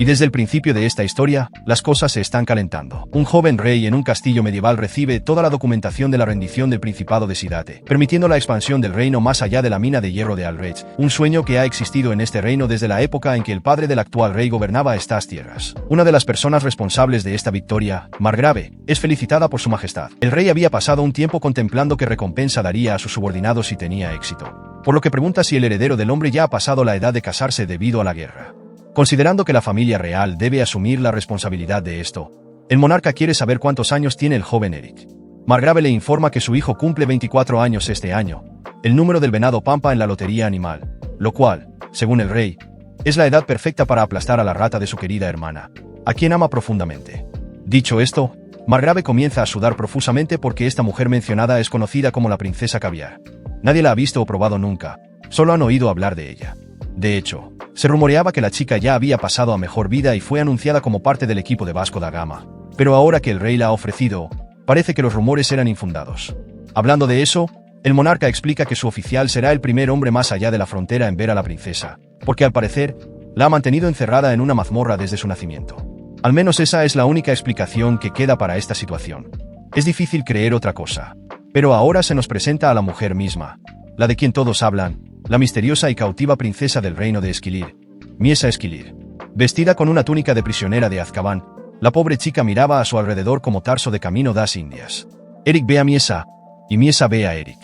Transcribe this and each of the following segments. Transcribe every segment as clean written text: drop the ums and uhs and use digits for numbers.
Y desde el principio de esta historia, las cosas se están calentando. Un joven rey en un castillo medieval recibe toda la documentación de la rendición del Principado de Sidate, permitiendo la expansión del reino más allá de la mina de hierro de Alrech, un sueño que ha existido en este reino desde la época en que el padre del actual rey gobernaba estas tierras. Una de las personas responsables de esta victoria, Margrave, es felicitada por su majestad. El rey había pasado un tiempo contemplando qué recompensa daría a sus subordinados si tenía éxito, por lo que pregunta si el heredero del hombre ya ha pasado la edad de casarse debido a la guerra. Considerando que la familia real debe asumir la responsabilidad de esto, el monarca quiere saber cuántos años tiene el joven Eric. Margrave le informa que su hijo cumple 24 años este año, el número del venado pampa en la lotería animal, lo cual, según el rey, es la edad perfecta para aplastar a la rata de su querida hermana, a quien ama profundamente. Dicho esto, Margrave comienza a sudar profusamente porque esta mujer mencionada es conocida como la princesa caviar. Nadie la ha visto o probado nunca, solo han oído hablar de ella. De hecho, se rumoreaba que la chica ya había pasado a mejor vida y fue anunciada como parte del equipo de Vasco da Gama. Pero ahora que el rey la ha ofrecido, parece que los rumores eran infundados. Hablando de eso, el monarca explica que su oficial será el primer hombre más allá de la frontera en ver a la princesa, porque al parecer, la ha mantenido encerrada en una mazmorra desde su nacimiento. Al menos esa es la única explicación que queda para esta situación. Es difícil creer otra cosa. Pero ahora se nos presenta a la mujer misma, la de quien todos hablan, la misteriosa y cautiva princesa del reino de Esquilir, Miesa Esquilir. Vestida con una túnica de prisionera de Azkaban, la pobre chica miraba a su alrededor como Tarso de camino das Indias. Eric ve a Miesa, y Miesa ve a Eric.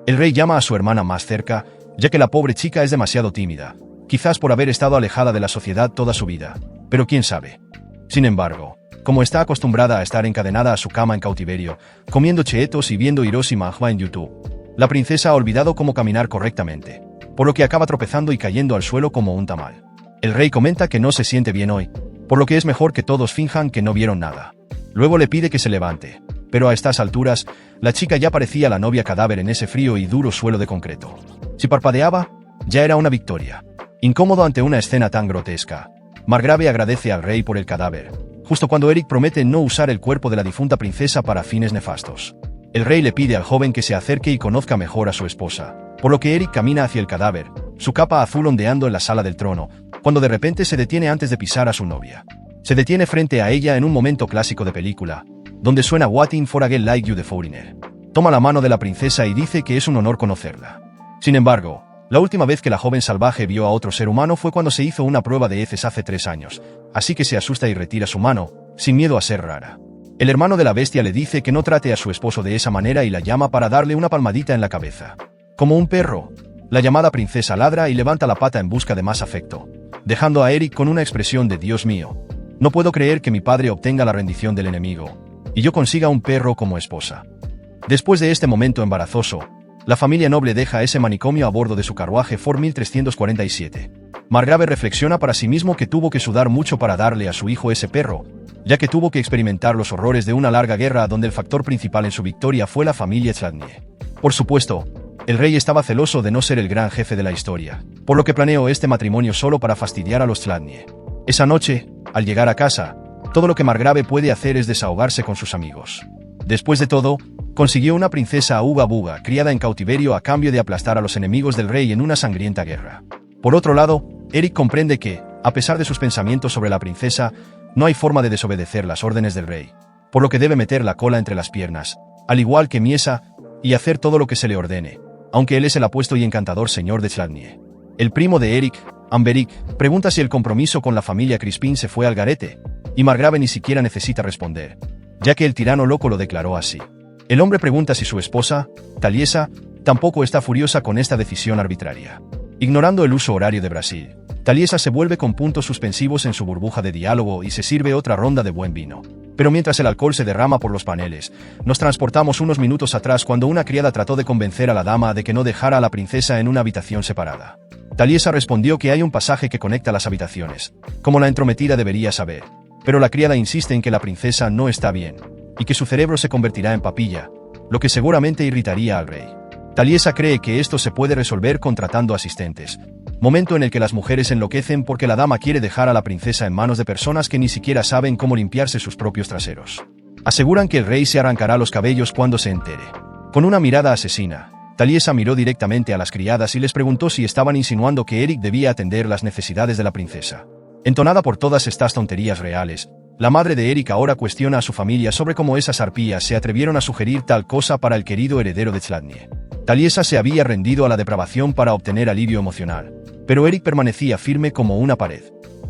El rey llama a su hermana más cerca, ya que la pobre chica es demasiado tímida, quizás por haber estado alejada de la sociedad toda su vida, pero quién sabe. Sin embargo, como está acostumbrada a estar encadenada a su cama en cautiverio, comiendo cheetos y viendo Hiroshi Manhwa en YouTube, la princesa ha olvidado cómo caminar correctamente, por lo que acaba tropezando y cayendo al suelo como un tamal. El rey comenta que no se siente bien hoy, por lo que es mejor que todos finjan que no vieron nada. Luego le pide que se levante, pero a estas alturas, la chica ya parecía la novia cadáver en ese frío y duro suelo de concreto. Si parpadeaba, ya era una victoria. Incómodo ante una escena tan grotesca, Margrave agradece al rey por el cadáver, justo cuando Eric promete no usar el cuerpo de la difunta princesa para fines nefastos. El rey le pide al joven que se acerque y conozca mejor a su esposa, por lo que Eric camina hacia el cadáver, su capa azul ondeando en la sala del trono, cuando de repente se detiene antes de pisar a su novia. Se detiene frente a ella en un momento clásico de película, donde suena Waiting for a Girl Like You de Foreigner. Toma la mano de la princesa y dice que es un honor conocerla. Sin embargo, la última vez que la joven salvaje vio a otro ser humano fue cuando se hizo una prueba de heces hace 3 años, así que se asusta y retira su mano, sin miedo a ser rara. El hermano de la bestia le dice que no trate a su esposo de esa manera y la llama para darle una palmadita en la cabeza. Como un perro, la llamada princesa ladra y levanta la pata en busca de más afecto, dejando a Eric con una expresión de Dios mío, no puedo creer que mi padre obtenga la rendición del enemigo, y yo consiga un perro como esposa. Después de este momento embarazoso, la familia noble deja ese manicomio a bordo de su carruaje Ford 1347. Margrave reflexiona para sí mismo que tuvo que sudar mucho para darle a su hijo ese perro, ya que tuvo que experimentar los horrores de una larga guerra donde el factor principal en su victoria fue la familia Chladnie. Por supuesto, el rey estaba celoso de no ser el gran jefe de la historia, por lo que planeó este matrimonio solo para fastidiar a los Chladnie. Esa noche, al llegar a casa, todo lo que Margrave puede hacer es desahogarse con sus amigos. Después de todo, consiguió una princesa Uga Buga, criada en cautiverio a cambio de aplastar a los enemigos del rey en una sangrienta guerra. Por otro lado, Eric comprende que, a pesar de sus pensamientos sobre la princesa, no hay forma de desobedecer las órdenes del rey, por lo que debe meter la cola entre las piernas, al igual que Miesa, y hacer todo lo que se le ordene, aunque él es el apuesto y encantador señor de Chladnie. El primo de Eric, Amberic, pregunta si el compromiso con la familia Crispin se fue al garete, y Margrave ni siquiera necesita responder, ya que el tirano loco lo declaró así. El hombre pregunta si su esposa, Taliesa, tampoco está furiosa con esta decisión arbitraria. Ignorando el uso horario de Brasil, Taliesa se vuelve con puntos suspensivos en su burbuja de diálogo y se sirve otra ronda de buen vino. Pero mientras el alcohol se derrama por los paneles, nos transportamos unos minutos atrás cuando una criada trató de convencer a la dama de que no dejara a la princesa en una habitación separada. Taliesa respondió que hay un pasaje que conecta las habitaciones, como la entrometida debería saber, pero la criada insiste en que la princesa no está bien, y que su cerebro se convertirá en papilla, lo que seguramente irritaría al rey. Taliesa cree que esto se puede resolver contratando asistentes, momento en el que las mujeres enloquecen porque la dama quiere dejar a la princesa en manos de personas que ni siquiera saben cómo limpiarse sus propios traseros. Aseguran que el rey se arrancará los cabellos cuando se entere. Con una mirada asesina, Taliesa miró directamente a las criadas y les preguntó si estaban insinuando que Eric debía atender las necesidades de la princesa. Entonada por todas estas tonterías reales, la madre de Eric ahora cuestiona a su familia sobre cómo esas arpías se atrevieron a sugerir tal cosa para el querido heredero de Chladni. Taliesa se había rendido a la depravación para obtener alivio emocional, pero Eric permanecía firme como una pared.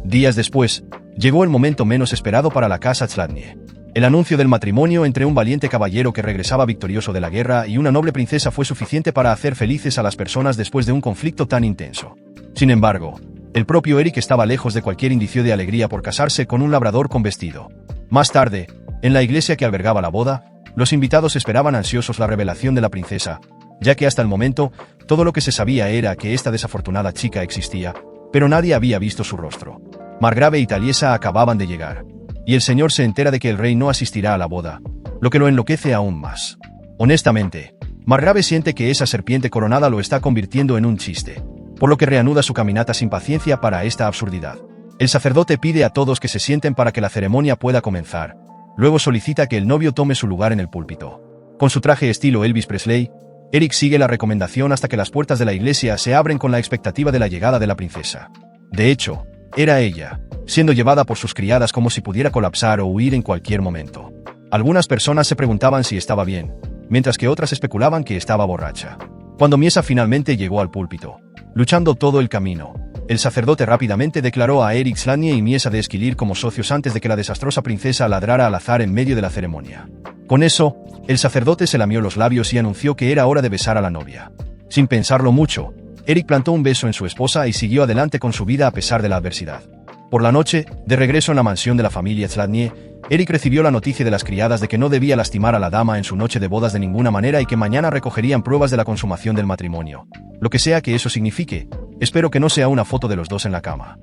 Días después, llegó el momento menos esperado para la casa Chladni. El anuncio del matrimonio entre un valiente caballero que regresaba victorioso de la guerra y una noble princesa fue suficiente para hacer felices a las personas después de un conflicto tan intenso. Sin embargo, el propio Eric estaba lejos de cualquier indicio de alegría por casarse con un labrador con vestido. Más tarde, en la iglesia que albergaba la boda, los invitados esperaban ansiosos la revelación de la princesa, ya que hasta el momento, todo lo que se sabía era que esta desafortunada chica existía, pero nadie había visto su rostro. Margrave y Taliesa acababan de llegar, y el señor se entera de que el rey no asistirá a la boda, lo que lo enloquece aún más. Honestamente, Margrave siente que esa serpiente coronada lo está convirtiendo en un chiste, por lo que reanuda su caminata sin paciencia para esta absurdidad. El sacerdote pide a todos que se sienten para que la ceremonia pueda comenzar. Luego solicita que el novio tome su lugar en el púlpito. Con su traje estilo Elvis Presley, Eric sigue la recomendación hasta que las puertas de la iglesia se abren con la expectativa de la llegada de la princesa. De hecho, era ella, siendo llevada por sus criadas como si pudiera colapsar o huir en cualquier momento. Algunas personas se preguntaban si estaba bien, mientras que otras especulaban que estaba borracha. Cuando Miesa finalmente llegó al púlpito, luchando todo el camino, el sacerdote rápidamente declaró a Eric Chladni y Miesa de Esquilir como socios antes de que la desastrosa princesa ladrara al azar en medio de la ceremonia. Con eso, el sacerdote se lamió los labios y anunció que era hora de besar a la novia. Sin pensarlo mucho, Eric plantó un beso en su esposa y siguió adelante con su vida a pesar de la adversidad. Por la noche, de regreso en la mansión de la familia Chladni, Eric recibió la noticia de las criadas de que no debía lastimar a la dama en su noche de bodas de ninguna manera y que mañana recogerían pruebas de la consumación del matrimonio. Lo que sea que eso signifique, espero que no sea una foto de los dos en la cama.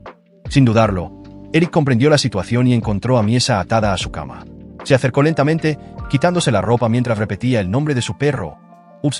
Sin dudarlo, Eric comprendió la situación y encontró a Miesa atada a su cama. Se acercó lentamente, quitándose la ropa mientras repetía el nombre de su perro.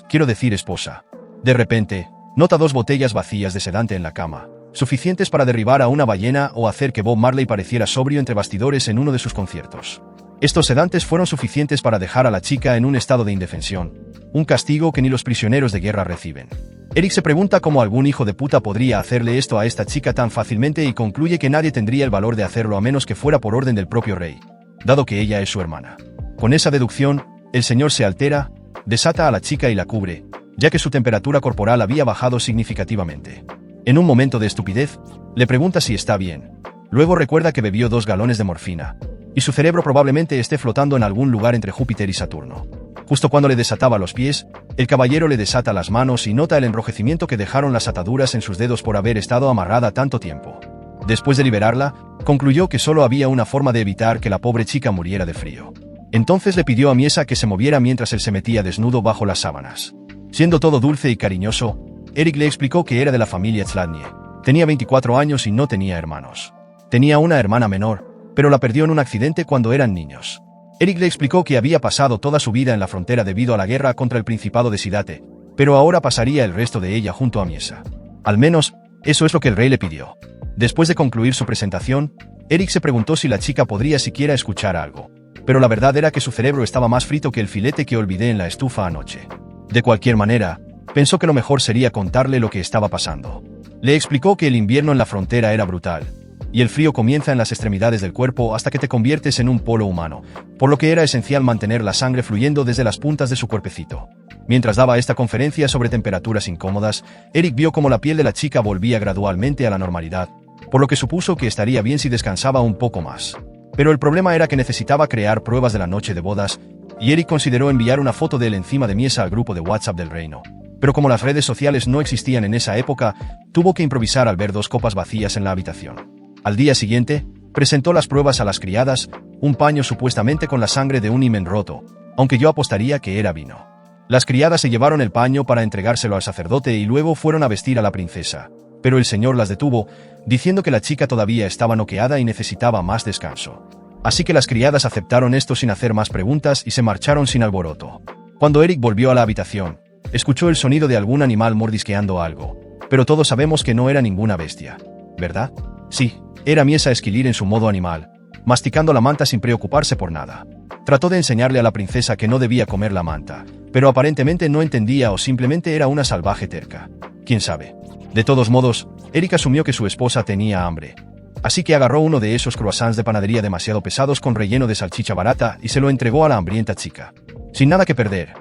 Quiero decir esposa. De repente, nota 2 botellas vacías de sedante en la cama, suficientes para derribar a una ballena o hacer que Bob Marley pareciera sobrio entre bastidores en uno de sus conciertos. Estos sedantes fueron suficientes para dejar a la chica en un estado de indefensión, un castigo que ni los prisioneros de guerra reciben. Eric se pregunta cómo algún hijo de puta podría hacerle esto a esta chica tan fácilmente y concluye que nadie tendría el valor de hacerlo a menos que fuera por orden del propio rey, dado que ella es su hermana. Con esa deducción, el señor se altera, desata a la chica y la cubre, ya que su temperatura corporal había bajado significativamente. En un momento de estupidez, le pregunta si está bien. Luego recuerda que bebió 2 galones de morfina, y su cerebro probablemente esté flotando en algún lugar entre Júpiter y Saturno. Justo cuando le desataba los pies, el caballero le desata las manos y nota el enrojecimiento que dejaron las ataduras en sus dedos por haber estado amarrada tanto tiempo. Después de liberarla, concluyó que solo había una forma de evitar que la pobre chica muriera de frío. Entonces le pidió a Miesa que se moviera mientras él se metía desnudo bajo las sábanas. Siendo todo dulce y cariñoso, Eric le explicó que era de la familia Chladni. Tenía 24 años y no tenía hermanos. Tenía una hermana menor, pero la perdió en un accidente cuando eran niños. Eric le explicó que había pasado toda su vida en la frontera debido a la guerra contra el Principado de Sidate, pero ahora pasaría el resto de ella junto a Miesa. Al menos, eso es lo que el rey le pidió. Después de concluir su presentación, Eric se preguntó si la chica podría siquiera escuchar algo, pero la verdad era que su cerebro estaba más frito que el filete que olvidé en la estufa anoche. De cualquier manera, pensó que lo mejor sería contarle lo que estaba pasando. Le explicó que el invierno en la frontera era brutal, y el frío comienza en las extremidades del cuerpo hasta que te conviertes en un polo humano, por lo que era esencial mantener la sangre fluyendo desde las puntas de su cuerpecito. Mientras daba esta conferencia sobre temperaturas incómodas, Eric vio cómo la piel de la chica volvía gradualmente a la normalidad, por lo que supuso que estaría bien si descansaba un poco más. Pero el problema era que necesitaba crear pruebas de la noche de bodas, y Eric consideró enviar una foto de él encima de Miesa al grupo de WhatsApp del reino. Pero como las redes sociales no existían en esa época, tuvo que improvisar al ver 2 copas vacías en la habitación. Al día siguiente, presentó las pruebas a las criadas, un paño supuestamente con la sangre de un himen roto, aunque yo apostaría que era vino. Las criadas se llevaron el paño para entregárselo al sacerdote y luego fueron a vestir a la princesa, pero el señor las detuvo, diciendo que la chica todavía estaba noqueada y necesitaba más descanso. Así que las criadas aceptaron esto sin hacer más preguntas y se marcharon sin alboroto. Cuando Eric volvió a la habitación, escuchó el sonido de algún animal mordisqueando algo, pero todos sabemos que no era ninguna bestia, ¿verdad? Sí, era Miesa Esquilir en su modo animal, masticando la manta sin preocuparse por nada. Trató de enseñarle a la princesa que no debía comer la manta, pero aparentemente no entendía o simplemente era una salvaje terca. ¿Quién sabe? De todos modos, Eric asumió que su esposa tenía hambre, Así que agarró uno de esos croissants de panadería demasiado pesados con relleno de salchicha barata y se lo entregó a la hambrienta chica. Sin nada que perder,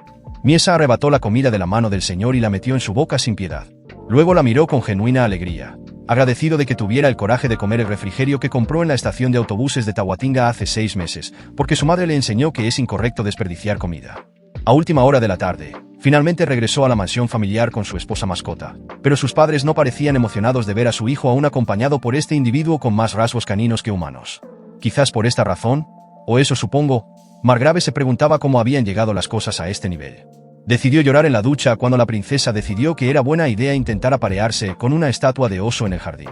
Miesa arrebató la comida de la mano del señor y la metió en su boca sin piedad. Luego la miró con genuina alegría, agradecido de que tuviera el coraje de comer el refrigerio que compró en la estación de autobuses de Tahuatinga hace 6 meses, porque su madre le enseñó que es incorrecto desperdiciar comida. A última hora de la tarde, finalmente regresó a la mansión familiar con su esposa mascota, pero sus padres no parecían emocionados de ver a su hijo aún acompañado por este individuo con más rasgos caninos que humanos. Quizás por esta razón, o eso supongo, Margrave se preguntaba cómo habían llegado las cosas a este nivel. Decidió llorar en la ducha cuando la princesa decidió que era buena idea intentar aparearse con una estatua de oso en el jardín.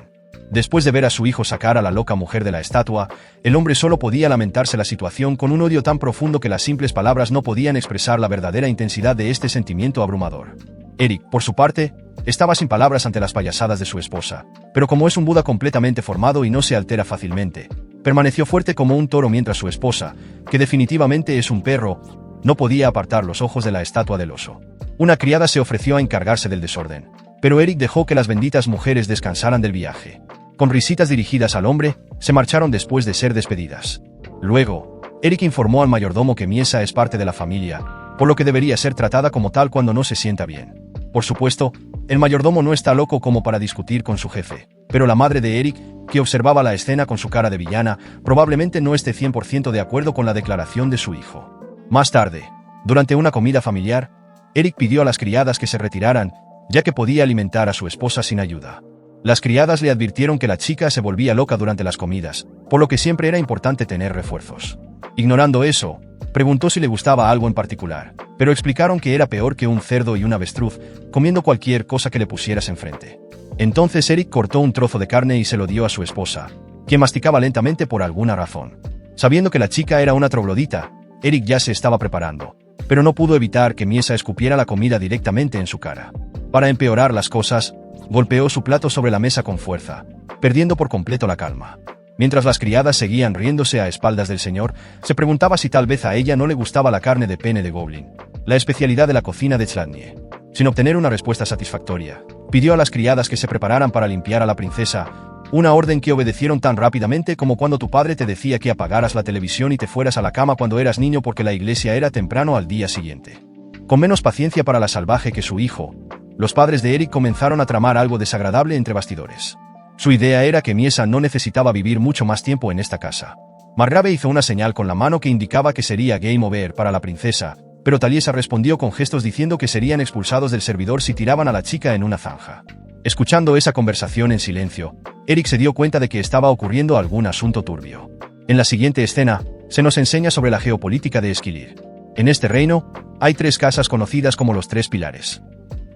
Después de ver a su hijo sacar a la loca mujer de la estatua, el hombre solo podía lamentarse la situación con un odio tan profundo que las simples palabras no podían expresar la verdadera intensidad de este sentimiento abrumador. Eric, por su parte, estaba sin palabras ante las payasadas de su esposa, pero como es un Buda completamente formado y no se altera fácilmente, permaneció fuerte como un toro mientras su esposa, que definitivamente es un perro, no podía apartar los ojos de la estatua del oso. Una criada se ofreció a encargarse del desorden, pero Eric dejó que las benditas mujeres descansaran del viaje. Con risitas dirigidas al hombre, se marcharon después de ser despedidas. Luego, Eric informó al mayordomo que Miesa es parte de la familia, por lo que debería ser tratada como tal cuando no se sienta bien. Por supuesto, el mayordomo no está loco como para discutir con su jefe, pero la madre de Eric, que observaba la escena con su cara de villana, probablemente no esté 100% de acuerdo con la declaración de su hijo. Más tarde, durante una comida familiar, Eric pidió a las criadas que se retiraran, ya que podía alimentar a su esposa sin ayuda. Las criadas le advirtieron que la chica se volvía loca durante las comidas, por lo que siempre era importante tener refuerzos. Ignorando eso, preguntó si le gustaba algo en particular, pero explicaron que era peor que un cerdo y un avestruz, comiendo cualquier cosa que le pusieras enfrente. Entonces Eric cortó un trozo de carne y se lo dio a su esposa, quien masticaba lentamente por alguna razón. Sabiendo que la chica era una troglodita, Eric ya se estaba preparando, pero no pudo evitar que Miesa escupiera la comida directamente en su cara. Para empeorar las cosas, golpeó su plato sobre la mesa con fuerza, perdiendo por completo la calma. Mientras las criadas seguían riéndose a espaldas del señor, se preguntaba si tal vez a ella no le gustaba la carne de pene de goblin, la especialidad de la cocina de Chladnie. Sin obtener una respuesta satisfactoria, pidió a las criadas que se prepararan para limpiar a la princesa, una orden que obedecieron tan rápidamente como cuando tu padre te decía que apagaras la televisión y te fueras a la cama cuando eras niño porque la iglesia era temprano al día siguiente. Con menos paciencia para la salvaje que su hijo, los padres de Eric comenzaron a tramar algo desagradable entre bastidores. Su idea era que Miesa no necesitaba vivir mucho más tiempo en esta casa. Margrave hizo una señal con la mano que indicaba que sería game over para la princesa, pero Taliesa respondió con gestos diciendo que serían expulsados del servidor si tiraban a la chica en una zanja. Escuchando esa conversación en silencio, Eric se dio cuenta de que estaba ocurriendo algún asunto turbio. En la siguiente escena, se nos enseña sobre la geopolítica de Esquilir. En este reino, hay 3 casas conocidas como los 3 pilares.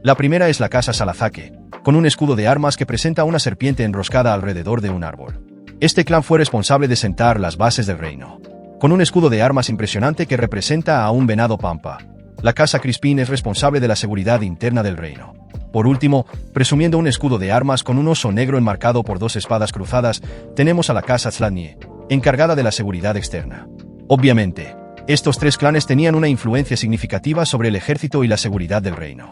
La primera es la casa Salazake, con un escudo de armas que presenta una serpiente enroscada alrededor de un árbol. Este clan fue responsable de sentar las bases del reino, con un escudo de armas impresionante que representa a un venado pampa. La casa Crispín es responsable de la seguridad interna del reino. Por último, presumiendo un escudo de armas con un oso negro enmarcado por 2 espadas cruzadas, tenemos a la casa Chladnie, encargada de la seguridad externa. Obviamente, estos 3 clanes tenían una influencia significativa sobre el ejército y la seguridad del reino.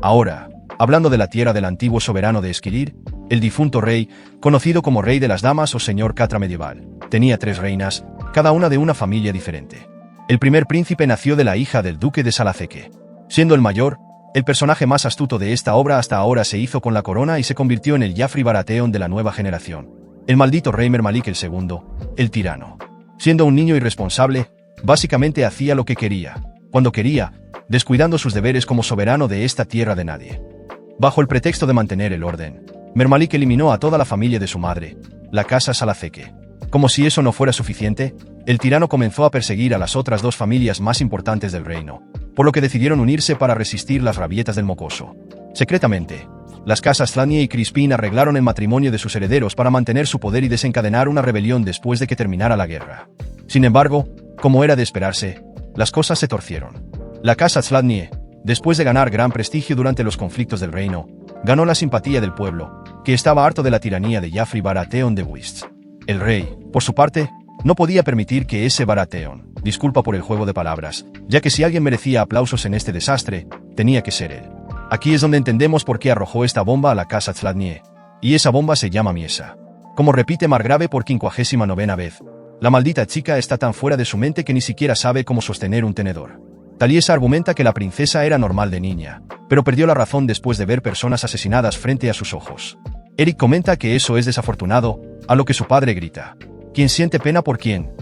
Ahora, hablando de la tierra del antiguo soberano de Esquilir, el difunto rey, conocido como Rey de las Damas o Señor Catra medieval, tenía 3 reinas, cada una de una familia diferente. El primer príncipe nació de la hija del duque de Salazeke. Siendo el mayor, el personaje más astuto de esta obra hasta ahora se hizo con la corona y se convirtió en el Jaffrey Baratheon de la nueva generación. El maldito rey Mermalik II, el tirano. Siendo un niño irresponsable, básicamente hacía lo que quería, cuando quería, descuidando sus deberes como soberano de esta tierra de nadie. Bajo el pretexto de mantener el orden, Mermalik eliminó a toda la familia de su madre, la casa Salazeke. Como si eso no fuera suficiente, el tirano comenzó a perseguir a las otras 2 familias más importantes del reino, por lo que decidieron unirse para resistir las rabietas del mocoso. Secretamente, las casas Chladnie y Crispín arreglaron el matrimonio de sus herederos para mantener su poder y desencadenar una rebelión después de que terminara la guerra. Sin embargo, como era de esperarse, las cosas se torcieron. La casa Chladnie, después de ganar gran prestigio durante los conflictos del reino, ganó la simpatía del pueblo, que estaba harto de la tiranía de Jaffrey Baratheon de Wyst. El rey, por su parte, no podía permitir que ese Baratheon, disculpa por el juego de palabras, ya que si alguien merecía aplausos en este desastre, tenía que ser él. Aquí es donde entendemos por qué arrojó esta bomba a la casa Chladnie, y esa bomba se llama Miesa. Como repite Margrave por 59ª vez, la maldita chica está tan fuera de su mente que ni siquiera sabe cómo sostener un tenedor. Taliesa argumenta que la princesa era normal de niña, pero perdió la razón después de ver personas asesinadas frente a sus ojos. Eric comenta que eso es desafortunado, a lo que su padre grita: ¿quién siente pena por quién?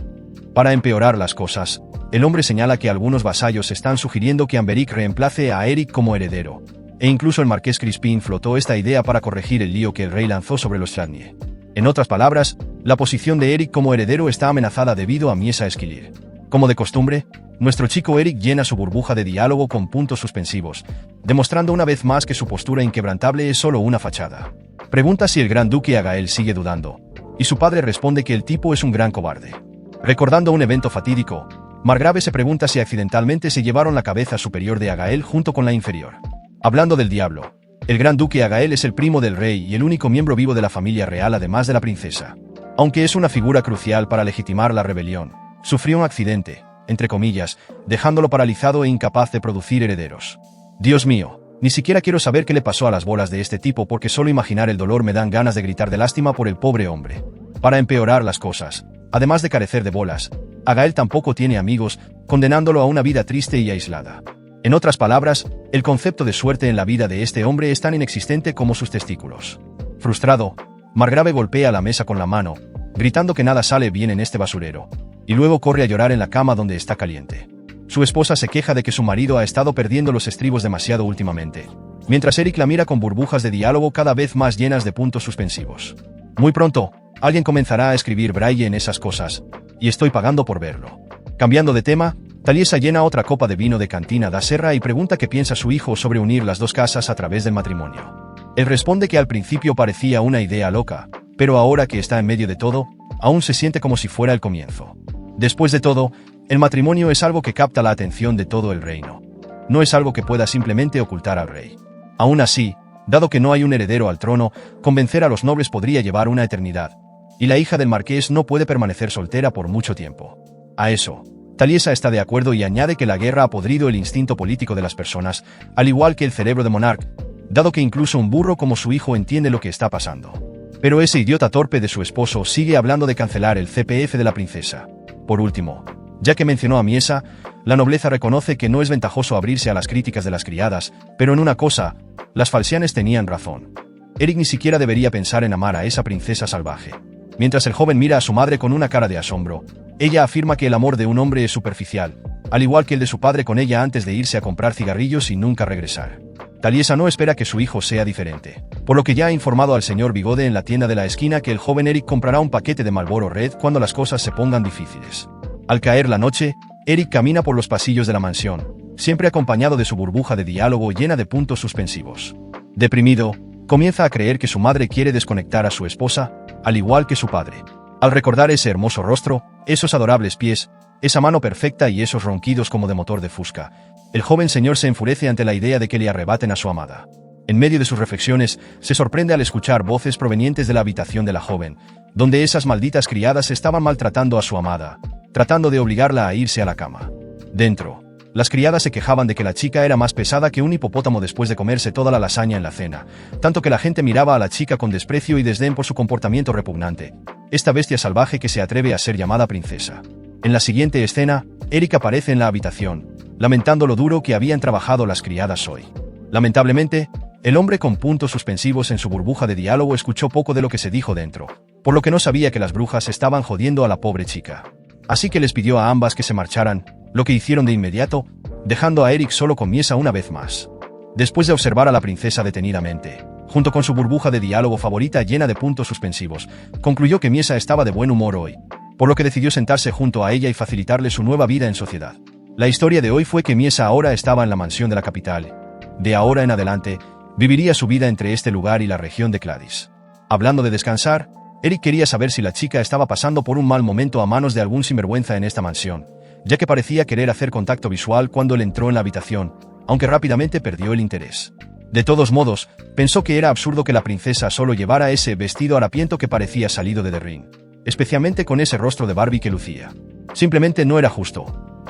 Para empeorar las cosas, el hombre señala que algunos vasallos están sugiriendo que Amberic reemplace a Eric como heredero, e incluso el marqués Crispin flotó esta idea para corregir el lío que el rey lanzó sobre los Chladni. En otras palabras, la posición de Eric como heredero está amenazada debido a Miesa Esquilir. Como de costumbre, nuestro chico Eric llena su burbuja de diálogo con puntos suspensivos, demostrando una vez más que su postura inquebrantable es solo una fachada. Pregunta si el gran duque Agael sigue dudando, y su padre responde que el tipo es un gran cobarde. Recordando un evento fatídico, Margrave se pregunta si accidentalmente se llevaron la cabeza superior de Agael junto con la inferior. Hablando del diablo, el gran duque Agael es el primo del rey y el único miembro vivo de la familia real además de la princesa. Aunque es una figura crucial para legitimar la rebelión, sufrió un accidente, entre comillas, dejándolo paralizado e incapaz de producir herederos. Dios mío, ni siquiera quiero saber qué le pasó a las bolas de este tipo porque solo imaginar el dolor me dan ganas de gritar de lástima por el pobre hombre. Para empeorar las cosas, además de carecer de bolas, Agael tampoco tiene amigos, condenándolo a una vida triste y aislada. En otras palabras, el concepto de suerte en la vida de este hombre es tan inexistente como sus testículos. Frustrado, Margrave golpea la mesa con la mano, gritando que nada sale bien en este basurero, y luego corre a llorar en la cama donde está caliente. Su esposa se queja de que su marido ha estado perdiendo los estribos demasiado últimamente, mientras Eric la mira con burbujas de diálogo cada vez más llenas de puntos suspensivos. Muy pronto, alguien comenzará a escribir braille en esas cosas, y estoy pagando por verlo. Cambiando de tema, Taliesa llena otra copa de vino de Cantina da Serra y pregunta qué piensa su hijo sobre unir las dos casas a través del matrimonio. Él responde que al principio parecía una idea loca, pero ahora que está en medio de todo, aún se siente como si fuera el comienzo. Después de todo, el matrimonio es algo que capta la atención de todo el reino. No es algo que pueda simplemente ocultar al rey. Aún así, dado que no hay un heredero al trono, convencer a los nobles podría llevar una eternidad, y la hija del marqués no puede permanecer soltera por mucho tiempo. A eso, Taliesa está de acuerdo y añade que la guerra ha podrido el instinto político de las personas, al igual que el cerebro de Monarch, dado que incluso un burro como su hijo entiende lo que está pasando. Pero ese idiota torpe de su esposo sigue hablando de cancelar el CPF de la princesa. Por último, ya que mencionó a Miesa, la nobleza reconoce que no es ventajoso abrirse a las críticas de las criadas, pero en una cosa, las falcianes tenían razón. Eric ni siquiera debería pensar en amar a esa princesa salvaje. Mientras el joven mira a su madre con una cara de asombro, ella afirma que el amor de un hombre es superficial, al igual que el de su padre con ella antes de irse a comprar cigarrillos y nunca regresar. Taliesa no espera que su hijo sea diferente, por lo que ya ha informado al señor Bigode en la tienda de la esquina que el joven Eric comprará un paquete de Marlboro Red cuando las cosas se pongan difíciles. Al caer la noche, Eric camina por los pasillos de la mansión, siempre acompañado de su burbuja de diálogo llena de puntos suspensivos. Deprimido, comienza a creer que su madre quiere desconectar a su esposa, al igual que su padre. Al recordar ese hermoso rostro, esos adorables pies, esa mano perfecta y esos ronquidos como de motor de fusca, el joven señor se enfurece ante la idea de que le arrebaten a su amada. En medio de sus reflexiones, se sorprende al escuchar voces provenientes de la habitación de la joven, donde esas malditas criadas estaban maltratando a su amada, tratando de obligarla a irse a la cama. Dentro, las criadas se quejaban de que la chica era más pesada que un hipopótamo después de comerse toda la lasaña en la cena, tanto que la gente miraba a la chica con desprecio y desdén por su comportamiento repugnante, esta bestia salvaje que se atreve a ser llamada princesa. En la siguiente escena, Eric aparece en la habitación, lamentando lo duro que habían trabajado las criadas hoy. Lamentablemente, el hombre con puntos suspensivos en su burbuja de diálogo escuchó poco de lo que se dijo dentro, por lo que no sabía que las brujas estaban jodiendo a la pobre chica. Así que les pidió a ambas que se marcharan, lo que hicieron de inmediato, dejando a Eric solo con Miesa una vez más. Después de observar a la princesa detenidamente, junto con su burbuja de diálogo favorita llena de puntos suspensivos, concluyó que Miesa estaba de buen humor hoy, por lo que decidió sentarse junto a ella y facilitarle su nueva vida en sociedad. La historia de hoy fue que Miesa ahora estaba en la mansión de la capital. De ahora en adelante, viviría su vida entre este lugar y la región de Cladis. Hablando de descansar, Eric quería saber si la chica estaba pasando por un mal momento a manos de algún sinvergüenza en esta mansión, ya que parecía querer hacer contacto visual cuando él entró en la habitación, aunque rápidamente perdió el interés. De todos modos, pensó que era absurdo que la princesa solo llevara ese vestido harapiento que parecía salido de The Ring, especialmente con ese rostro de Barbie que lucía. Simplemente no era justo.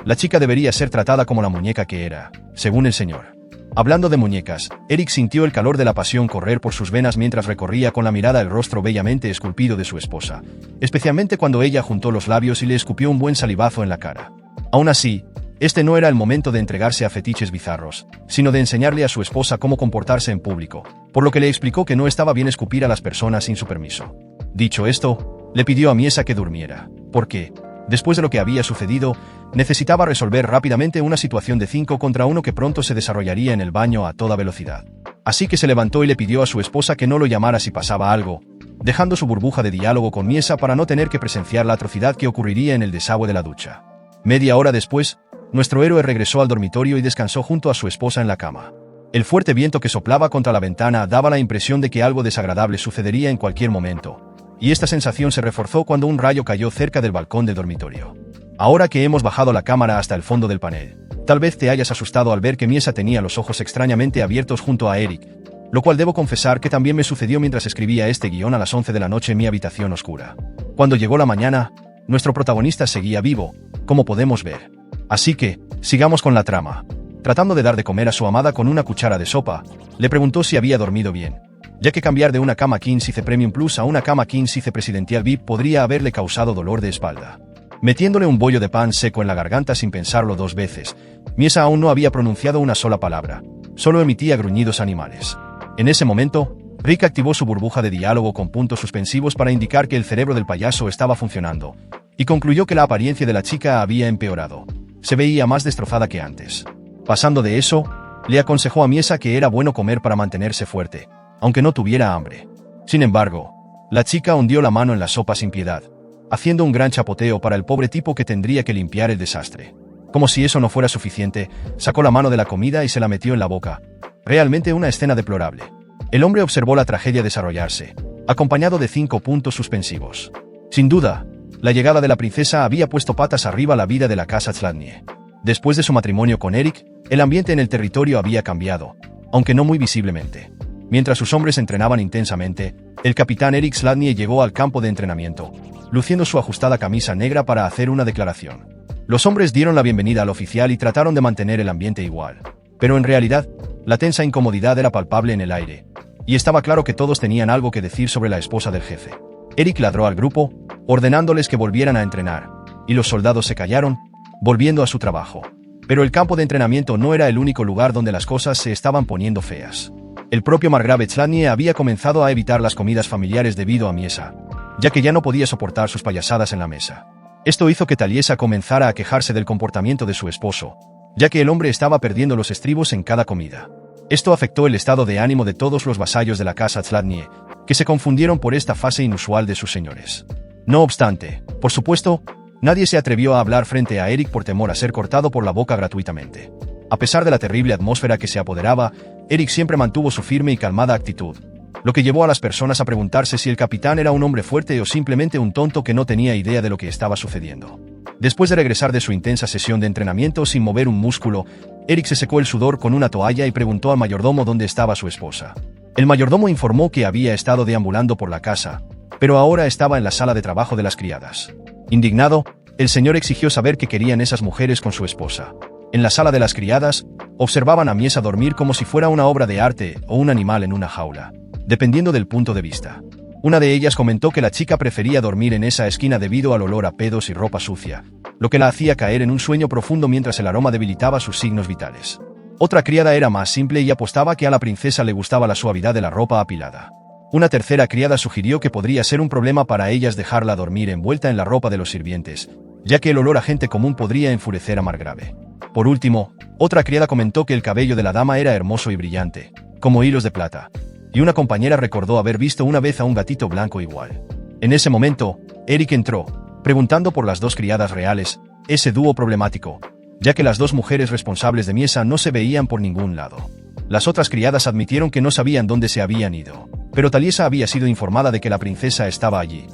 La chica debería ser tratada como la muñeca que era, según el señor. Hablando de muñecas, Eric sintió el calor de la pasión correr por sus venas mientras recorría con la mirada el rostro bellamente esculpido de su esposa, especialmente cuando ella juntó los labios y le escupió un buen salivazo en la cara. Aún así, este no era el momento de entregarse a fetiches bizarros, sino de enseñarle a su esposa cómo comportarse en público, por lo que le explicó que no estaba bien escupir a las personas sin su permiso. Dicho esto, le pidió a Miesa que durmiera, porque, después de lo que había sucedido, necesitaba resolver rápidamente una situación de 5 contra 1 que pronto se desarrollaría en el baño a toda velocidad. Así que se levantó y le pidió a su esposa que no lo llamara si pasaba algo, dejando su burbuja de diálogo con Miesa para no tener que presenciar la atrocidad que ocurriría en el desagüe de la ducha. Media hora después, nuestro héroe regresó al dormitorio y descansó junto a su esposa en la cama. El fuerte viento que soplaba contra la ventana daba la impresión de que algo desagradable sucedería en cualquier momento, y esta sensación se reforzó cuando un rayo cayó cerca del balcón del dormitorio. Ahora que hemos bajado la cámara hasta el fondo del panel, tal vez te hayas asustado al ver que Miesa tenía los ojos extrañamente abiertos junto a Eric, lo cual debo confesar que también me sucedió mientras escribía este guión a las 11 de la noche en mi habitación oscura. Cuando llegó la mañana, nuestro protagonista seguía vivo, como podemos ver. Así que, sigamos con la trama. Tratando de dar de comer a su amada con una cuchara de sopa, le preguntó si había dormido bien, ya que cambiar de una cama King Size Premium Plus a una cama King Size Presidencial VIP podría haberle causado dolor de espalda. Metiéndole un bollo de pan seco en la garganta sin pensarlo 2 veces, Miesa aún no había pronunciado una sola palabra, solo emitía gruñidos animales. En ese momento, Rick activó su burbuja de diálogo con puntos suspensivos para indicar que el cerebro del payaso estaba funcionando, y concluyó que la apariencia de la chica había empeorado. Se veía más destrozada que antes. Pasando de eso, le aconsejó a Miesa que era bueno comer para mantenerse fuerte, aunque no tuviera hambre. Sin embargo, la chica hundió la mano en la sopa sin piedad, haciendo un gran chapoteo para el pobre tipo que tendría que limpiar el desastre. Como si eso no fuera suficiente, sacó la mano de la comida y se la metió en la boca. Realmente una escena deplorable. El hombre observó la tragedia desarrollarse, acompañado de 5 puntos suspensivos. Sin duda, la llegada de la princesa había puesto patas arriba la vida de la casa Chladnie. Después de su matrimonio con Eric, el ambiente en el territorio había cambiado, aunque no muy visiblemente. Mientras sus hombres entrenaban intensamente, el capitán Eric Chladnie llegó al campo de entrenamiento, luciendo su ajustada camisa negra para hacer una declaración. Los hombres dieron la bienvenida al oficial y trataron de mantener el ambiente igual. Pero en realidad, la tensa incomodidad era palpable en el aire, y estaba claro que todos tenían algo que decir sobre la esposa del jefe. Eric ladró al grupo, ordenándoles que volvieran a entrenar, y los soldados se callaron, volviendo a su trabajo. Pero el campo de entrenamiento no era el único lugar donde las cosas se estaban poniendo feas. El propio margrave Chladnie había comenzado a evitar las comidas familiares debido a Miesa, ya que ya no podía soportar sus payasadas en la mesa. Esto hizo que Taliesa comenzara a quejarse del comportamiento de su esposo, ya que el hombre estaba perdiendo los estribos en cada comida. Esto afectó el estado de ánimo de todos los vasallos de la casa Chladnie, que se confundieron por esta fase inusual de sus señores. No obstante, por supuesto, nadie se atrevió a hablar frente a Eric por temor a ser cortado por la boca gratuitamente. A pesar de la terrible atmósfera que se apoderaba, Eric siempre mantuvo su firme y calmada actitud, lo que llevó a las personas a preguntarse si el capitán era un hombre fuerte o simplemente un tonto que no tenía idea de lo que estaba sucediendo. Después de regresar de su intensa sesión de entrenamiento sin mover un músculo, Eric se secó el sudor con una toalla y preguntó al mayordomo dónde estaba su esposa. El mayordomo informó que había estado deambulando por la casa, pero ahora estaba en la sala de trabajo de las criadas. Indignado, el señor exigió saber qué querían esas mujeres con su esposa. En la sala de las criadas, observaban a Miesa dormir como si fuera una obra de arte o un animal en una jaula, dependiendo del punto de vista. Una de ellas comentó que la chica prefería dormir en esa esquina debido al olor a pedos y ropa sucia, lo que la hacía caer en un sueño profundo mientras el aroma debilitaba sus signos vitales. Otra criada era más simple y apostaba que a la princesa le gustaba la suavidad de la ropa apilada. Una tercera criada sugirió que podría ser un problema para ellas dejarla dormir envuelta en la ropa de los sirvientes, ya que el olor a gente común podría enfurecer a Margrave. Por último, otra criada comentó que el cabello de la dama era hermoso y brillante, como hilos de plata, y una compañera recordó haber visto una vez a un gatito blanco igual. En ese momento, Eric entró, preguntando por las 2 criadas reales, ese dúo problemático, ya que las 2 mujeres responsables de Miesa no se veían por ningún lado. Las otras criadas admitieron que no sabían dónde se habían ido, pero Taliesa había sido informada de que la princesa estaba allí.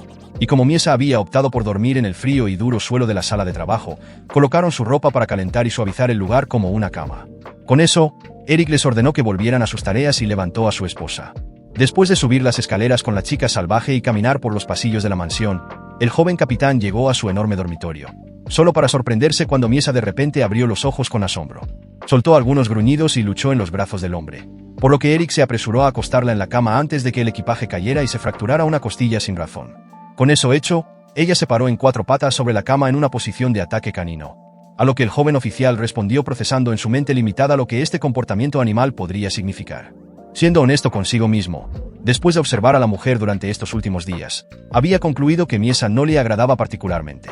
Y como Miesa había optado por dormir en el frío y duro suelo de la sala de trabajo, colocaron su ropa para calentar y suavizar el lugar como una cama. Con eso, Eric les ordenó que volvieran a sus tareas y levantó a su esposa. Después de subir las escaleras con la chica salvaje y caminar por los pasillos de la mansión, el joven capitán llegó a su enorme dormitorio, solo para sorprenderse cuando Miesa de repente abrió los ojos con asombro. Soltó algunos gruñidos y luchó en los brazos del hombre, por lo que Eric se apresuró a acostarla en la cama antes de que el equipaje cayera y se fracturara una costilla sin razón. Con eso hecho, ella se paró en 4 patas sobre la cama en una posición de ataque canino, a lo que el joven oficial respondió procesando en su mente limitada lo que este comportamiento animal podría significar. Siendo honesto consigo mismo, después de observar a la mujer durante estos últimos días, había concluido que Miesa no le agradaba particularmente.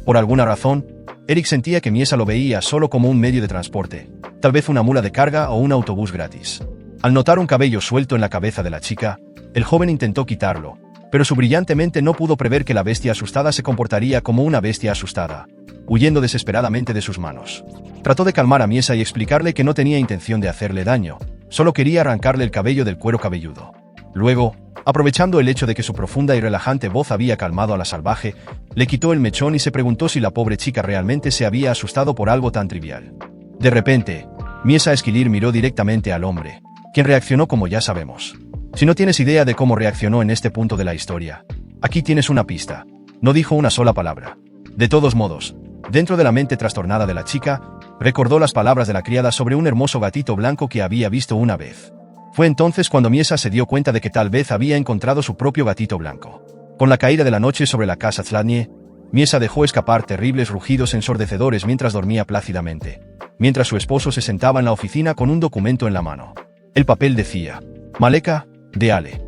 Por alguna razón, Eric sentía que Miesa lo veía solo como un medio de transporte, tal vez una mula de carga o un autobús gratis. Al notar un cabello suelto en la cabeza de la chica, el joven intentó quitarlo, pero su brillante mente no pudo prever que la bestia asustada se comportaría como una bestia asustada, huyendo desesperadamente de sus manos. Trató de calmar a Miesa y explicarle que no tenía intención de hacerle daño, solo quería arrancarle el cabello del cuero cabelludo. Luego, aprovechando el hecho de que su profunda y relajante voz había calmado a la salvaje, le quitó el mechón y se preguntó si la pobre chica realmente se había asustado por algo tan trivial. De repente, Miesa Esquilir miró directamente al hombre, quien reaccionó como ya sabemos. Si no tienes idea de cómo reaccionó en este punto de la historia, aquí tienes una pista. No dijo una sola palabra. De todos modos, dentro de la mente trastornada de la chica, recordó las palabras de la criada sobre un hermoso gatito blanco que había visto una vez. Fue entonces cuando Miesa se dio cuenta de que tal vez había encontrado su propio gatito blanco. Con la caída de la noche sobre la casa Tzladnie, Miesa dejó escapar terribles rugidos ensordecedores mientras dormía plácidamente, mientras su esposo se sentaba en la oficina con un documento en la mano. El papel decía, Maleka, de Ale.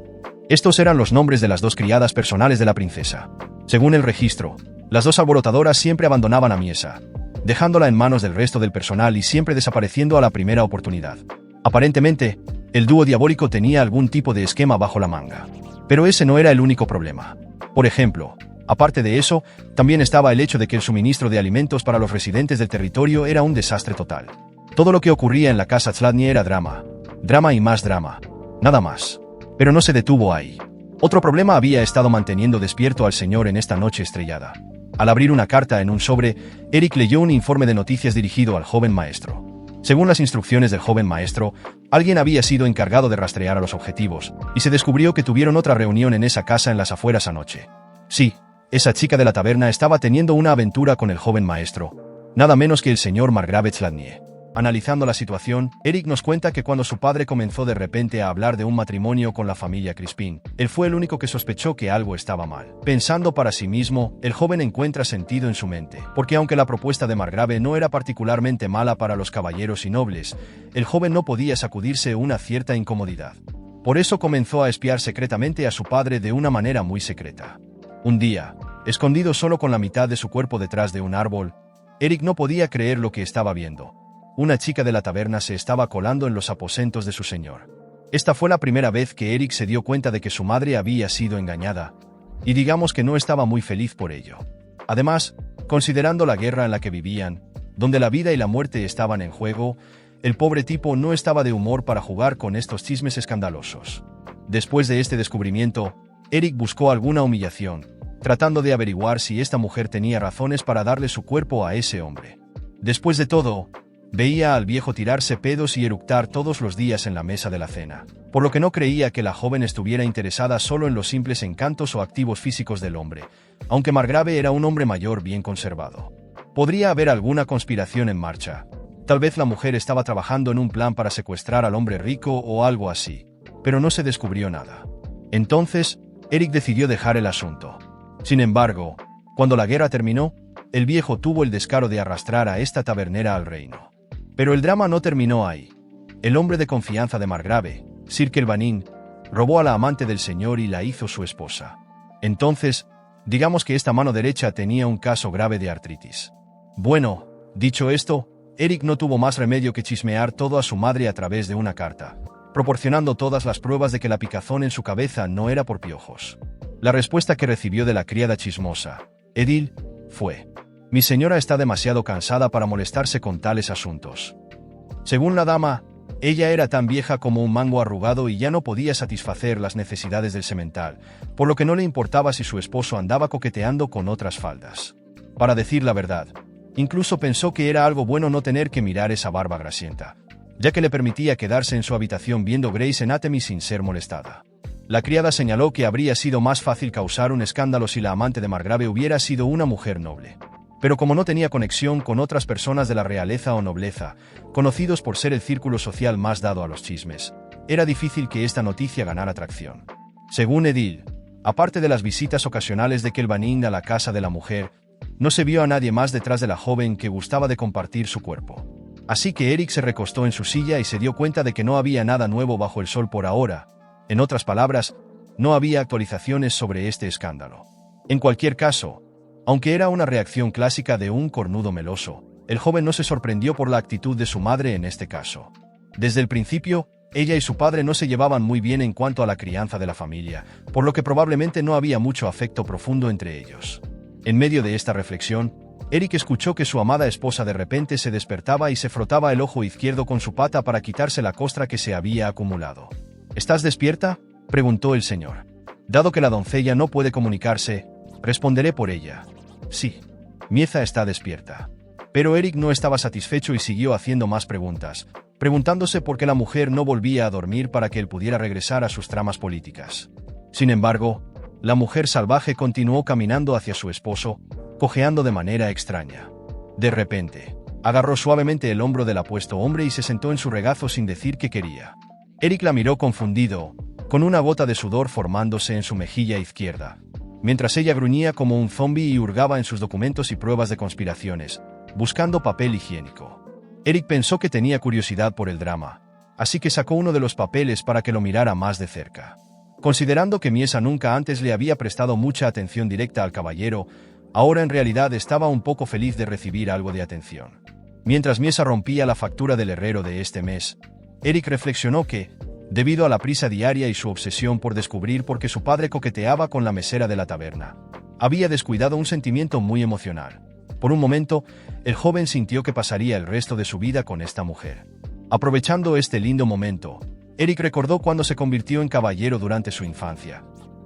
Estos eran los nombres de las 2 criadas personales de la princesa. Según el registro, las 2 alborotadoras siempre abandonaban a Miesa, dejándola en manos del resto del personal y siempre desapareciendo a la primera oportunidad. Aparentemente, el dúo diabólico tenía algún tipo de esquema bajo la manga. Pero ese no era el único problema. Por ejemplo, aparte de eso, también estaba el hecho de que el suministro de alimentos para los residentes del territorio era un desastre total. Todo lo que ocurría en la casa Tzladnie era drama. Drama y más drama. Nada más. Pero no se detuvo ahí. Otro problema había estado manteniendo despierto al señor en esta noche estrellada. Al abrir una carta en un sobre, Eric leyó un informe de noticias dirigido al joven maestro. Según las instrucciones del joven maestro, alguien había sido encargado de rastrear a los objetivos, y se descubrió que tuvieron otra reunión en esa casa en las afueras anoche. Sí, esa chica de la taberna estaba teniendo una aventura con el joven maestro, nada menos que el señor Margrave Tzladnie. Analizando la situación, Eric nos cuenta que cuando su padre comenzó de repente a hablar de un matrimonio con la familia Crispin, él fue el único que sospechó que algo estaba mal. Pensando para sí mismo, el joven encuentra sentido en su mente, porque aunque la propuesta de Margrave no era particularmente mala para los caballeros y nobles, el joven no podía sacudirse una cierta incomodidad. Por eso comenzó a espiar secretamente a su padre de una manera muy secreta. Un día, escondido solo con la mitad de su cuerpo detrás de un árbol, Eric no podía creer lo que estaba viendo. Una chica de la taberna se estaba colando en los aposentos de su señor. Esta fue la primera vez que Eric se dio cuenta de que su madre había sido engañada, y digamos que no estaba muy feliz por ello. Además, considerando la guerra en la que vivían, donde la vida y la muerte estaban en juego, el pobre tipo no estaba de humor para jugar con estos chismes escandalosos. Después de este descubrimiento, Eric buscó alguna humillación, tratando de averiguar si esta mujer tenía razones para darle su cuerpo a ese hombre. Después de todo, veía al viejo tirarse pedos y eructar todos los días en la mesa de la cena, por lo que no creía que la joven estuviera interesada solo en los simples encantos o activos físicos del hombre, aunque Margrave era un hombre mayor bien conservado. Podría haber alguna conspiración en marcha. Tal vez la mujer estaba trabajando en un plan para secuestrar al hombre rico o algo así, pero no se descubrió nada. Entonces, Eric decidió dejar el asunto. Sin embargo, cuando la guerra terminó, el viejo tuvo el descaro de arrastrar a esta tabernera al reino. Pero el drama no terminó ahí. El hombre de confianza de Margrave, Sir Kelvanin, robó a la amante del señor y la hizo su esposa. Entonces, digamos que esta mano derecha tenía un caso grave de artritis. Bueno, dicho esto, Eric no tuvo más remedio que chismear todo a su madre a través de una carta, proporcionando todas las pruebas de que la picazón en su cabeza no era por piojos. La respuesta que recibió de la criada chismosa, Edil, fue: «Mi señora está demasiado cansada para molestarse con tales asuntos». Según la dama, ella era tan vieja como un mango arrugado y ya no podía satisfacer las necesidades del semental, por lo que no le importaba si su esposo andaba coqueteando con otras faldas. Para decir la verdad, incluso pensó que era algo bueno no tener que mirar esa barba grasienta, ya que le permitía quedarse en su habitación viendo Grey's Anatomy sin ser molestada. La criada señaló que habría sido más fácil causar un escándalo si la amante de Margrave hubiera sido una mujer noble. Pero como no tenía conexión con otras personas de la realeza o nobleza, conocidos por ser el círculo social más dado a los chismes, era difícil que esta noticia ganara tracción. Según Edil, aparte de las visitas ocasionales de Kelvanin a la casa de la mujer, no se vio a nadie más detrás de la joven que gustaba de compartir su cuerpo. Así que Eric se recostó en su silla y se dio cuenta de que no había nada nuevo bajo el sol por ahora. En otras palabras, no había actualizaciones sobre este escándalo. En cualquier caso, aunque era una reacción clásica de un cornudo meloso, el joven no se sorprendió por la actitud de su madre en este caso. Desde el principio, ella y su padre no se llevaban muy bien en cuanto a la crianza de la familia, por lo que probablemente no había mucho afecto profundo entre ellos. En medio de esta reflexión, Eric escuchó que su amada esposa de repente se despertaba y se frotaba el ojo izquierdo con su pata para quitarse la costra que se había acumulado. ¿Estás despierta?, preguntó el señor. Dado que la doncella no puede comunicarse, responderé por ella. Sí, Mieza está despierta. Pero Eric no estaba satisfecho y siguió haciendo más preguntas, preguntándose por qué la mujer no volvía a dormir para que él pudiera regresar a sus tramas políticas. Sin embargo, la mujer salvaje continuó caminando hacia su esposo, cojeando de manera extraña. De repente, agarró suavemente el hombro del apuesto hombre y se sentó en su regazo sin decir qué quería. Eric la miró confundido, con una gota de sudor formándose en su mejilla izquierda, mientras ella gruñía como un zombi y hurgaba en sus documentos y pruebas de conspiraciones, buscando papel higiénico. Eric pensó que tenía curiosidad por el drama, así que sacó uno de los papeles para que lo mirara más de cerca. Considerando que Mieza nunca antes le había prestado mucha atención directa al caballero, ahora en realidad estaba un poco feliz de recibir algo de atención. Mientras Mieza rompía la factura del herrero de este mes, Eric reflexionó que, debido a la prisa diaria y su obsesión por descubrir por qué su padre coqueteaba con la mesera de la taberna, había descuidado un sentimiento muy emocional. Por un momento, el joven sintió que pasaría el resto de su vida con esta mujer. Aprovechando este lindo momento, Eric recordó cuando se convirtió en caballero durante su infancia,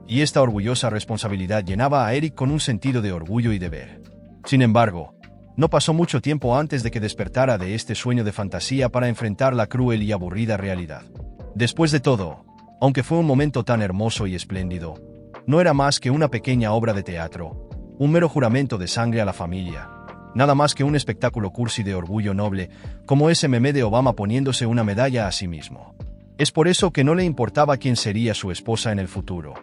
y esta orgullosa responsabilidad llenaba a Eric con un sentido de orgullo y deber. Sin embargo, no pasó mucho tiempo antes de que despertara de este sueño de fantasía para enfrentar la cruel y aburrida realidad. Después de todo, aunque fue un momento tan hermoso y espléndido, no era más que una pequeña obra de teatro, un mero juramento de sangre a la familia, nada más que un espectáculo cursi de orgullo noble, como ese meme de Obama poniéndose una medalla a sí mismo. Es por eso que no le importaba quién sería su esposa en el futuro.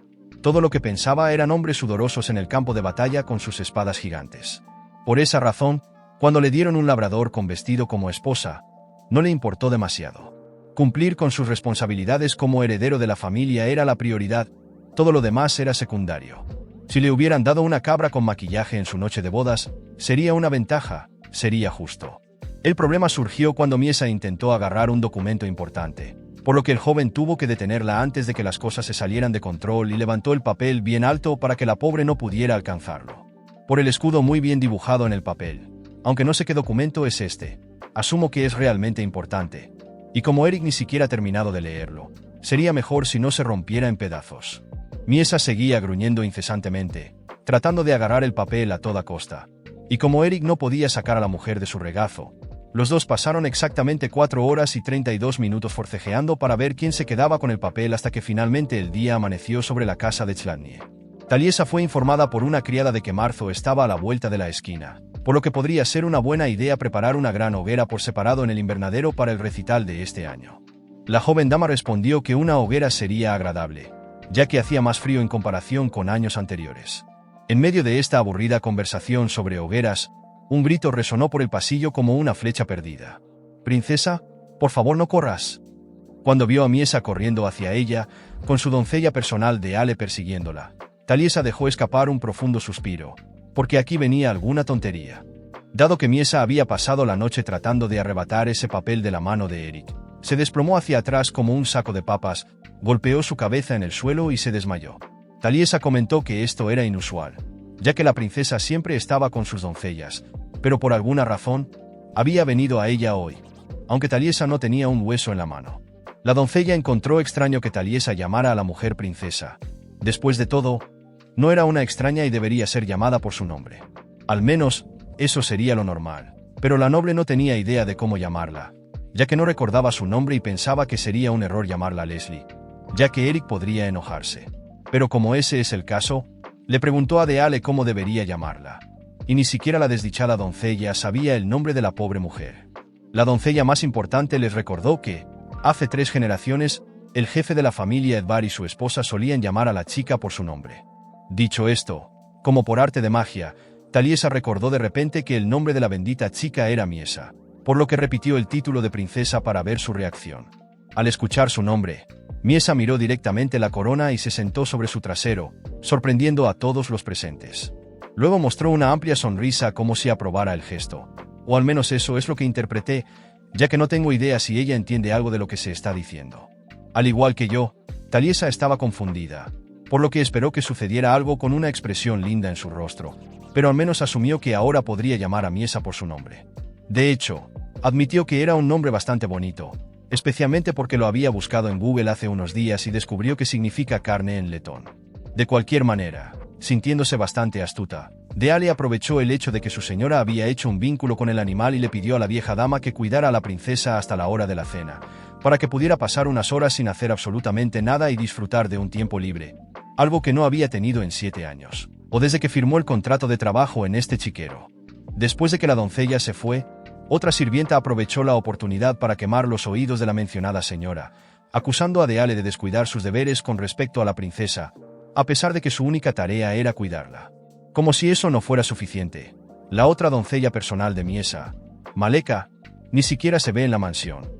Todo lo que pensaba eran hombres sudorosos en el campo de batalla con sus espadas gigantes. Por esa razón, cuando le dieron un labrador con vestido como esposa, no le importó demasiado. Cumplir con sus responsabilidades como heredero de la familia era la prioridad, todo lo demás era secundario. Si le hubieran dado una cabra con maquillaje en su noche de bodas, sería una ventaja, sería justo. El problema surgió cuando Mieza intentó agarrar un documento importante, por lo que el joven tuvo que detenerla antes de que las cosas se salieran de control y levantó el papel bien alto para que la pobre no pudiera alcanzarlo. Por el escudo muy bien dibujado en el papel. Aunque no sé qué documento es este, asumo que es realmente importante. Y como Eric ni siquiera ha terminado de leerlo, sería mejor si no se rompiera en pedazos. Mieza seguía gruñendo incesantemente, tratando de agarrar el papel a toda costa. Y como Eric no podía sacar a la mujer de su regazo, los dos pasaron exactamente 4 horas y 32 minutos forcejeando para ver quién se quedaba con el papel hasta que finalmente el día amaneció sobre la casa de Chladni. Taliesa fue informada por una criada de que marzo estaba a la vuelta de la esquina, por lo que podría ser una buena idea preparar una gran hoguera por separado en el invernadero para el recital de este año. La joven dama respondió que una hoguera sería agradable, ya que hacía más frío en comparación con años anteriores. En medio de esta aburrida conversación sobre hogueras, un grito resonó por el pasillo como una flecha perdida. «Princesa, por favor no corras». Cuando vio a Mieza corriendo hacia ella, con su doncella personal de Ale persiguiéndola, Taliesa dejó escapar un profundo suspiro, porque aquí venía alguna tontería. Dado que Mieza había pasado la noche tratando de arrebatar ese papel de la mano de Eric, se desplomó hacia atrás como un saco de papas, golpeó su cabeza en el suelo y se desmayó. Taliesa comentó que esto era inusual, ya que la princesa siempre estaba con sus doncellas, pero por alguna razón, había venido a ella hoy, aunque Taliesa no tenía un hueso en la mano. La doncella encontró extraño que Taliesa llamara a la mujer princesa. Después de todo, no era una extraña y debería ser llamada por su nombre. Al menos, eso sería lo normal. Pero la noble no tenía idea de cómo llamarla, ya que no recordaba su nombre y pensaba que sería un error llamarla Leslie, ya que Eric podría enojarse. Pero como ese es el caso, le preguntó a Deale cómo debería llamarla. y ni siquiera la desdichada doncella sabía el nombre de la pobre mujer. La doncella más importante les recordó que, hace 3 generaciones, el jefe de la familia Edvar y su esposa solían llamar a la chica por su nombre. Dicho esto, como por arte de magia, Taliesa recordó de repente que el nombre de la bendita chica era Miesa, por lo que repitió el título de princesa para ver su reacción. Al escuchar su nombre, Miesa miró directamente la corona y se sentó sobre su trasero, sorprendiendo a todos los presentes. Luego mostró una amplia sonrisa como si aprobara el gesto. O al menos eso es lo que interpreté, ya que no tengo idea si ella entiende algo de lo que se está diciendo. Al igual que yo, Taliesa estaba confundida, por lo que esperó que sucediera algo con una expresión linda en su rostro, pero al menos asumió que ahora podría llamar a Miesa por su nombre. De hecho, admitió que era un nombre bastante bonito, especialmente porque lo había buscado en Google hace unos días y descubrió que significa carne en letón. De cualquier manera, sintiéndose bastante astuta, Deale aprovechó el hecho de que su señora había hecho un vínculo con el animal y le pidió a la vieja dama que cuidara a la princesa hasta la hora de la cena, para que pudiera pasar unas horas sin hacer absolutamente nada y disfrutar de un tiempo libre, algo que no había tenido en 7 años, o desde que firmó el contrato de trabajo en este chiquero. Después de que la doncella se fue, otra sirvienta aprovechó la oportunidad para quemar los oídos de la mencionada señora, acusando a Deale de descuidar sus deberes con respecto a la princesa, a pesar de que su única tarea era cuidarla. Como si eso no fuera suficiente, la otra doncella personal de Miesa, Maleka, ni siquiera se ve en la mansión.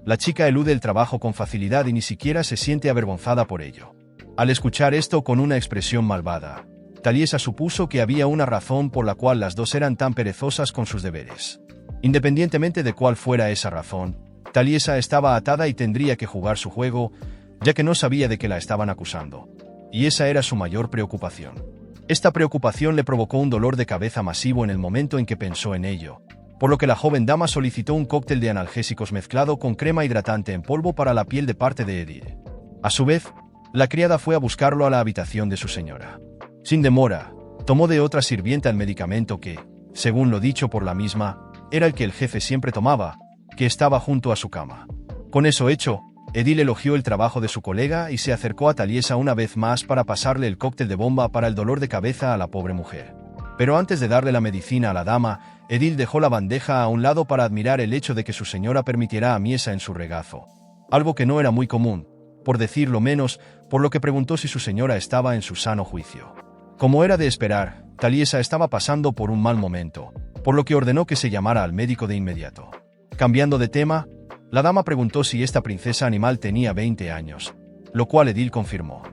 La chica elude el trabajo con facilidad y ni siquiera se siente avergonzada por ello. Al escuchar esto con una expresión malvada, Taliesa supuso que había una razón por la cual las dos eran tan perezosas con sus deberes. Independientemente de cuál fuera esa razón, Taliesa estaba atada y tendría que jugar su juego, ya que no sabía de qué la estaban acusando. Y esa era su mayor preocupación. Esta preocupación le provocó un dolor de cabeza masivo en el momento en que pensó en ello, por lo que la joven dama solicitó un cóctel de analgésicos mezclado con crema hidratante en polvo para la piel de parte de Edil. A su vez, la criada fue a buscarlo a la habitación de su señora. Sin demora, tomó de otra sirvienta el medicamento que, según lo dicho por la misma, era el que el jefe siempre tomaba, que estaba junto a su cama. Con eso hecho, Edil elogió el trabajo de su colega y se acercó a Taliesa una vez más para pasarle el cóctel de bomba para el dolor de cabeza a la pobre mujer. Pero antes de darle la medicina a la dama, Edil dejó la bandeja a un lado para admirar el hecho de que su señora permitiera a Miesa en su regazo. Algo que no era muy común, por decirlo menos, por lo que preguntó si su señora estaba en su sano juicio. Como era de esperar, Taliesa estaba pasando por un mal momento, por lo que ordenó que se llamara al médico de inmediato. Cambiando de tema, la dama preguntó si esta princesa animal tenía 20 años, lo cual Edil confirmó.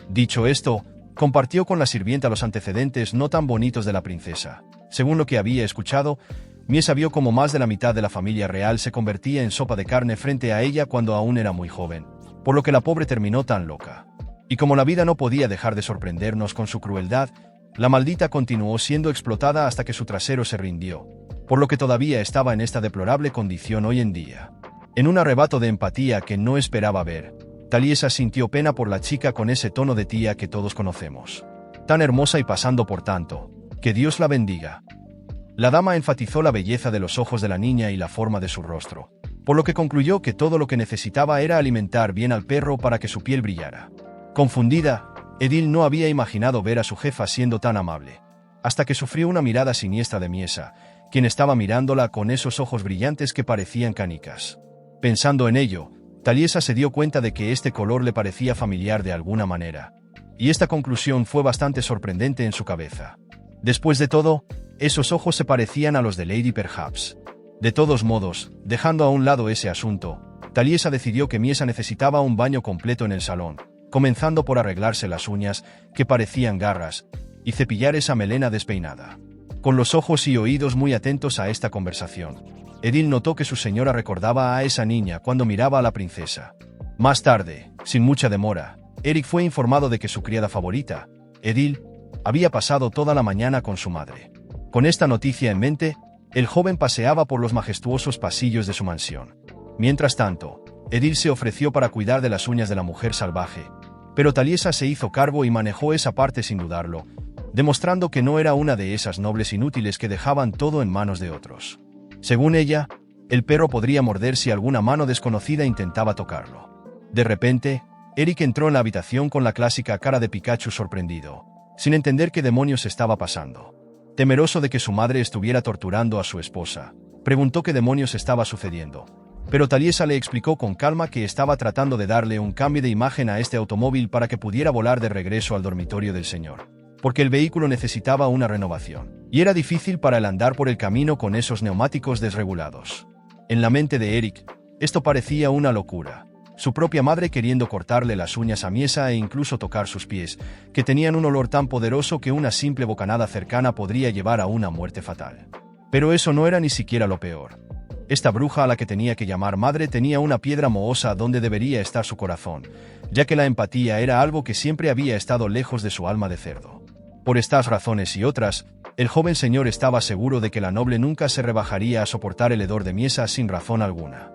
Dicho esto, compartió con la sirvienta los antecedentes no tan bonitos de la princesa. Según lo que había escuchado, Miesa vio como más de la mitad de la familia real se convertía en sopa de carne frente a ella cuando aún era muy joven, por lo que la pobre terminó tan loca. Y como la vida no podía dejar de sorprendernos con su crueldad, la maldita continuó siendo explotada hasta que su trasero se rindió, por lo que todavía estaba en esta deplorable condición hoy en día. En un arrebato de empatía que no esperaba ver, Taliesa sintió pena por la chica con ese tono de tía que todos conocemos. Tan hermosa y pasando por tanto, que Dios la bendiga. La dama enfatizó la belleza de los ojos de la niña y la forma de su rostro, por lo que concluyó que todo lo que necesitaba era alimentar bien al perro para que su piel brillara. Confundida, Edil no había imaginado ver a su jefa siendo tan amable, hasta que sufrió una mirada siniestra de Miesa, quien estaba mirándola con esos ojos brillantes que parecían canicas. Pensando en ello, Taliesa se dio cuenta de que este color le parecía familiar de alguna manera, y esta conclusión fue bastante sorprendente en su cabeza. Después de todo, esos ojos se parecían a los de Lady Perhaps. De todos modos, dejando a un lado ese asunto, Taliesa decidió que Miesa necesitaba un baño completo en el salón, comenzando por arreglarse las uñas, que parecían garras, y cepillar esa melena despeinada. Con los ojos y oídos muy atentos a esta conversación, Edil notó que su señora recordaba a esa niña cuando miraba a la princesa. Más tarde, sin mucha demora, Eric fue informado de que su criada favorita, Edil, había pasado toda la mañana con su madre. Con esta noticia en mente, el joven paseaba por los majestuosos pasillos de su mansión. Mientras tanto, Edil se ofreció para cuidar de las uñas de la mujer salvaje, pero Taliesa se hizo cargo y manejó esa parte sin dudarlo, demostrando que no era una de esas nobles inútiles que dejaban todo en manos de otros. Según ella, el perro podría morder si alguna mano desconocida intentaba tocarlo. De repente, Eric entró en la habitación con la clásica cara de Pikachu sorprendido, sin entender qué demonios estaba pasando. Temeroso de que su madre estuviera torturando a su esposa, preguntó qué demonios estaba sucediendo. Pero Taliesa le explicó con calma que estaba tratando de darle un cambio de imagen a este automóvil para que pudiera volar de regreso al dormitorio del señor, porque el vehículo necesitaba una renovación, y era difícil para él andar por el camino con esos neumáticos desregulados. En la mente de Eric, esto parecía una locura. Su propia madre queriendo cortarle las uñas a Miesa e incluso tocar sus pies, que tenían un olor tan poderoso que una simple bocanada cercana podría llevar a una muerte fatal. Pero eso no era ni siquiera lo peor. Esta bruja a la que tenía que llamar madre tenía una piedra mohosa donde debería estar su corazón, ya que la empatía era algo que siempre había estado lejos de su alma de cerdo. Por estas razones y otras, el joven señor estaba seguro de que la noble nunca se rebajaría a soportar el hedor de Miesa sin razón alguna.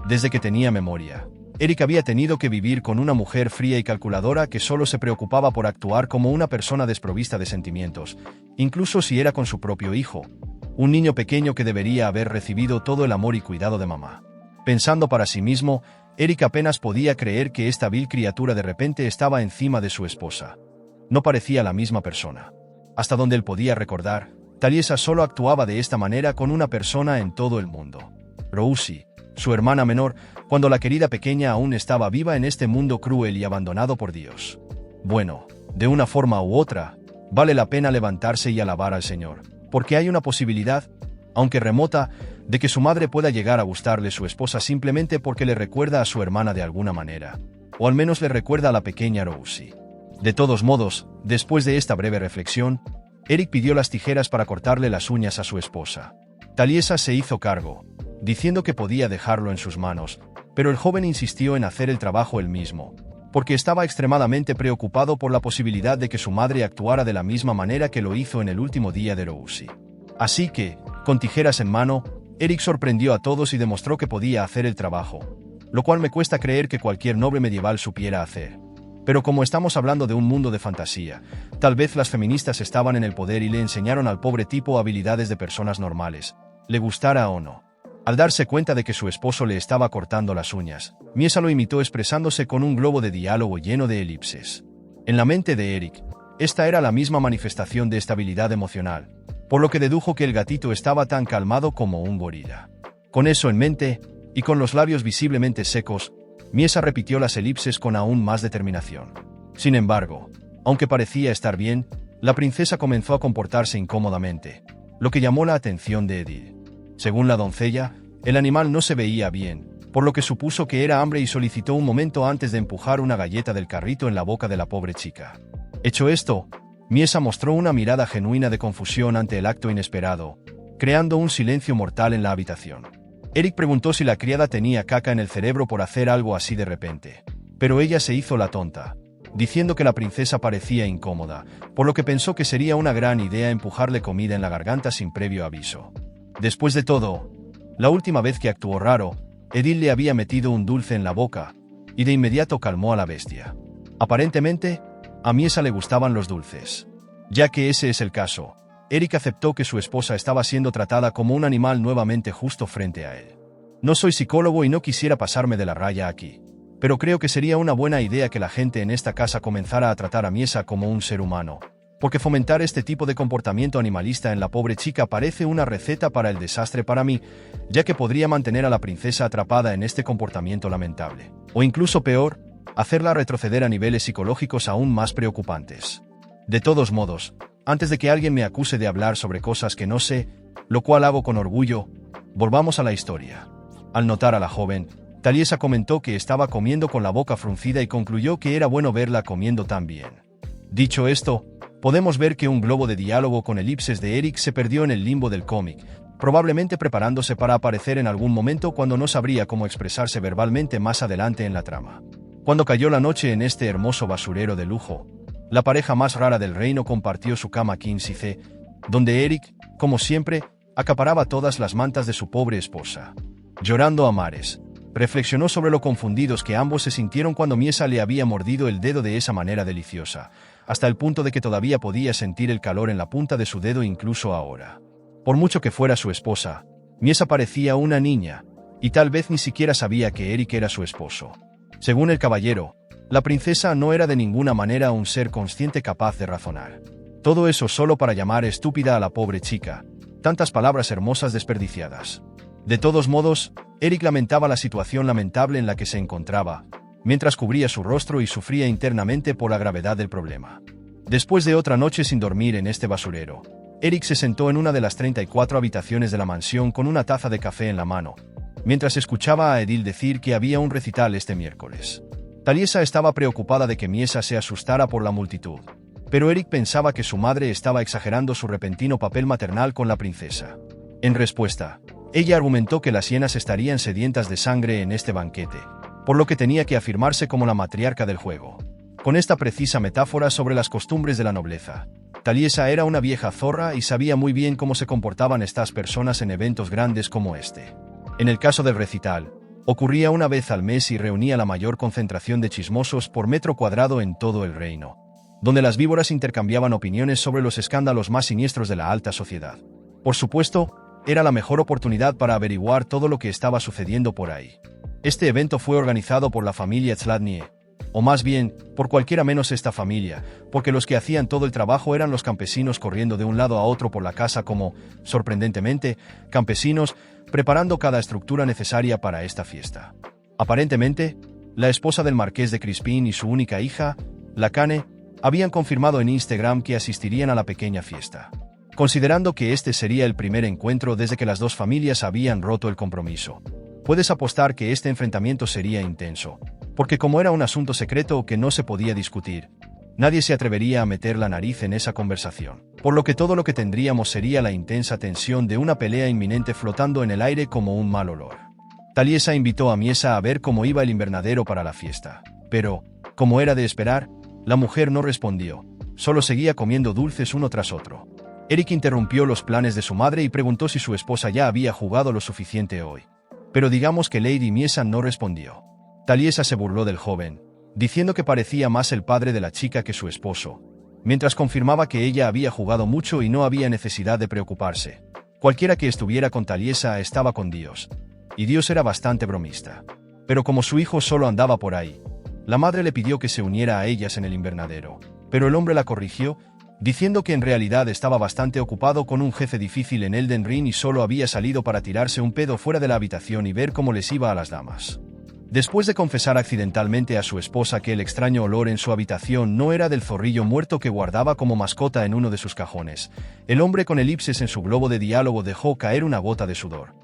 Desde que tenía memoria, Eric había tenido que vivir con una mujer fría y calculadora que solo se preocupaba por actuar como una persona desprovista de sentimientos, incluso si era con su propio hijo, un niño pequeño que debería haber recibido todo el amor y cuidado de mamá. Pensando para sí mismo, Eric apenas podía creer que esta vil criatura de repente estaba encima de su esposa. No parecía la misma persona. Hasta donde él podía recordar, Taliesa solo actuaba de esta manera con una persona en todo el mundo: Rosie, su hermana menor, cuando la querida pequeña aún estaba viva en este mundo cruel y abandonado por Dios. Bueno, de una forma u otra, vale la pena levantarse y alabar al Señor, porque hay una posibilidad, aunque remota, de que su madre pueda llegar a gustarle su esposa simplemente porque le recuerda a su hermana de alguna manera, o al menos le recuerda a la pequeña Rosie. De todos modos, después de esta breve reflexión, Eric pidió las tijeras para cortarle las uñas a su esposa. Taliesa se hizo cargo, diciendo que podía dejarlo en sus manos, pero el joven insistió en hacer el trabajo él mismo, porque estaba extremadamente preocupado por la posibilidad de que su madre actuara de la misma manera que lo hizo en el último día de Rosie. Así que, con tijeras en mano, Eric sorprendió a todos y demostró que podía hacer el trabajo, lo cual me cuesta creer que cualquier noble medieval supiera hacer. Pero como estamos hablando de un mundo de fantasía, tal vez las feministas estaban en el poder y le enseñaron al pobre tipo habilidades de personas normales, le gustara o no. Al darse cuenta de que su esposo le estaba cortando las uñas, Miesa lo imitó expresándose con un globo de diálogo lleno de elipses. En la mente de Eric, esta era la misma manifestación de estabilidad emocional, por lo que dedujo que el gatito estaba tan calmado como un gorila. Con eso en mente, y con los labios visiblemente secos, Miesa repitió las elipses con aún más determinación. Sin embargo, aunque parecía estar bien, la princesa comenzó a comportarse incómodamente, lo que llamó la atención de Edith. Según la doncella, el animal no se veía bien, por lo que supuso que era hambre y solicitó un momento antes de empujar una galleta del carrito en la boca de la pobre chica. Hecho esto, Miesa mostró una mirada genuina de confusión ante el acto inesperado, creando un silencio mortal en la habitación. Eric preguntó si la criada tenía caca en el cerebro por hacer algo así de repente, pero ella se hizo la tonta, diciendo que la princesa parecía incómoda, por lo que pensó que sería una gran idea empujarle comida en la garganta sin previo aviso. Después de todo, la última vez que actuó raro, Edith le había metido un dulce en la boca, y de inmediato calmó a la bestia. Aparentemente, a Miesa le gustaban los dulces. Ya que ese es el caso, Eric aceptó que su esposa estaba siendo tratada como un animal nuevamente justo frente a él. No soy psicólogo y no quisiera pasarme de la raya aquí, pero creo que sería una buena idea que la gente en esta casa comenzara a tratar a Miesa como un ser humano, porque fomentar este tipo de comportamiento animalista en la pobre chica parece una receta para el desastre para mí, ya que podría mantener a la princesa atrapada en este comportamiento lamentable, o incluso peor, hacerla retroceder a niveles psicológicos aún más preocupantes. De todos modos, antes de que alguien me acuse de hablar sobre cosas que no sé, lo cual hago con orgullo, volvamos a la historia. Al notar a la joven, Taliesa comentó que estaba comiendo con la boca fruncida y concluyó que era bueno verla comiendo tan bien. Dicho esto, podemos ver que un globo de diálogo con elipses de Eric se perdió en el limbo del cómic, probablemente preparándose para aparecer en algún momento cuando no sabría cómo expresarse verbalmente más adelante en la trama. Cuando cayó la noche en este hermoso basurero de lujo, la pareja más rara del reino compartió su cama king size, donde Eric, como siempre, acaparaba todas las mantas de su pobre esposa. Llorando a mares, reflexionó sobre lo confundidos que ambos se sintieron cuando Miesa le había mordido el dedo de esa manera deliciosa, hasta el punto de que todavía podía sentir el calor en la punta de su dedo incluso ahora. Por mucho que fuera su esposa, Miesa parecía una niña, y tal vez ni siquiera sabía que Eric era su esposo. Según el caballero, la princesa no era de ninguna manera un ser consciente capaz de razonar. Todo eso solo para llamar estúpida a la pobre chica. Tantas palabras hermosas desperdiciadas. De todos modos, Eric lamentaba la situación lamentable en la que se encontraba, mientras cubría su rostro y sufría internamente por la gravedad del problema. Después de otra noche sin dormir en este basurero, Eric se sentó en una de las 34 habitaciones de la mansión con una taza de café en la mano, mientras escuchaba a Edil decir que había un recital este miércoles. Taliesa estaba preocupada de que Miesa se asustara por la multitud, pero Eric pensaba que su madre estaba exagerando su repentino papel maternal con la princesa. En respuesta, ella argumentó que las hienas estarían sedientas de sangre en este banquete, por lo que tenía que afirmarse como la matriarca del juego. Con esta precisa metáfora sobre las costumbres de la nobleza, Taliesa era una vieja zorra y sabía muy bien cómo se comportaban estas personas en eventos grandes como este. En el caso del recital, ocurría una vez al mes y reunía la mayor concentración de chismosos por metro cuadrado en todo el reino, donde las víboras intercambiaban opiniones sobre los escándalos más siniestros de la alta sociedad. Por supuesto, era la mejor oportunidad para averiguar todo lo que estaba sucediendo por ahí. Este evento fue organizado por la familia Zlatnie, o más bien, por cualquiera menos esta familia, porque los que hacían todo el trabajo eran los campesinos corriendo de un lado a otro por la casa como, sorprendentemente, campesinos, preparando cada estructura necesaria para esta fiesta. Aparentemente, la esposa del marqués de Crispín y su única hija, la Cane, habían confirmado en Instagram que asistirían a la pequeña fiesta. Considerando que este sería el primer encuentro desde que las dos familias habían roto el compromiso, puedes apostar que este enfrentamiento sería intenso, porque como era un asunto secreto que no se podía discutir, nadie se atrevería a meter la nariz en esa conversación, por lo que todo lo que tendríamos sería la intensa tensión de una pelea inminente flotando en el aire como un mal olor. Taliesa invitó a Miesa a ver cómo iba el invernadero para la fiesta, pero, como era de esperar, la mujer no respondió, solo seguía comiendo dulces uno tras otro. Eric interrumpió los planes de su madre y preguntó si su esposa ya había jugado lo suficiente hoy. Pero digamos que Lady Miesa no respondió. Taliesa se burló del joven, diciendo que parecía más el padre de la chica que su esposo, mientras confirmaba que ella había jugado mucho y no había necesidad de preocuparse. Cualquiera que estuviera con Taliesa estaba con Dios, y Dios era bastante bromista. Pero como su hijo solo andaba por ahí, la madre le pidió que se uniera a ellas en el invernadero, pero el hombre la corrigió, diciendo que en realidad estaba bastante ocupado con un jefe difícil en Elden Ring y solo había salido para tirarse un pedo fuera de la habitación y ver cómo les iba a las damas. Después de confesar accidentalmente a su esposa que el extraño olor en su habitación no era del zorrillo muerto que guardaba como mascota en uno de sus cajones, el hombre con elipses en su globo de diálogo dejó caer una gota de sudor,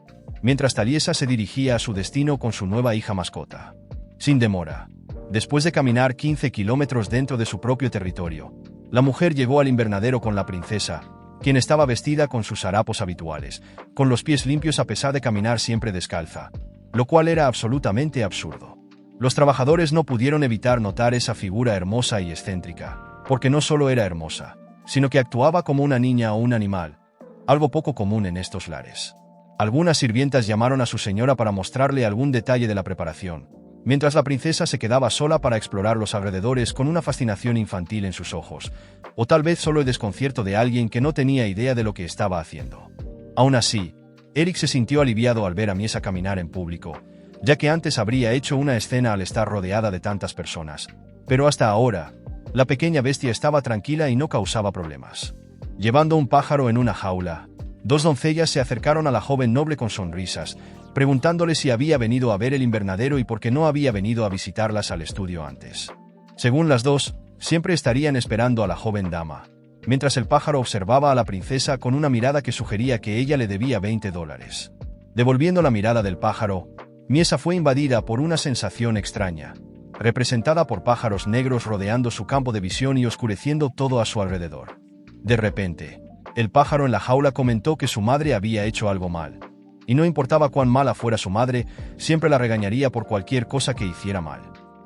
mientras Taliesa se dirigía a su destino con su nueva hija mascota. Sin demora, después de caminar 15 kilómetros dentro de su propio territorio, la mujer llegó al invernadero con la princesa, quien estaba vestida con sus harapos habituales, con los pies limpios a pesar de caminar siempre descalza, lo cual era absolutamente absurdo. Los trabajadores no pudieron evitar notar esa figura hermosa y excéntrica, porque no solo era hermosa, sino que actuaba como una niña o un animal, algo poco común en estos lares. Algunas sirvientas llamaron a su señora para mostrarle algún detalle de la preparación, mientras la princesa se quedaba sola para explorar los alrededores con una fascinación infantil en sus ojos, o tal vez solo el desconcierto de alguien que no tenía idea de lo que estaba haciendo. Aún así, Eric se sintió aliviado al ver a Miesa caminar en público, ya que antes habría hecho una escena al estar rodeada de tantas personas. Pero hasta ahora, la pequeña bestia estaba tranquila y no causaba problemas. Llevando un pájaro en una jaula, dos doncellas se acercaron a la joven noble con sonrisas, preguntándole si había venido a ver el invernadero y por qué no había venido a visitarlas al estudio antes. Según las dos, siempre estarían esperando a la joven dama, mientras el pájaro observaba a la princesa con una mirada que sugería que ella le debía $20. Devolviendo la mirada del pájaro, Miesa fue invadida por una sensación extraña, representada por pájaros negros rodeando su campo de visión y oscureciendo todo a su alrededor. De repente, el pájaro en la jaula comentó que su madre había hecho algo mal, y no importaba cuán mala fuera su madre, siempre la regañaría por cualquier cosa que hiciera mal.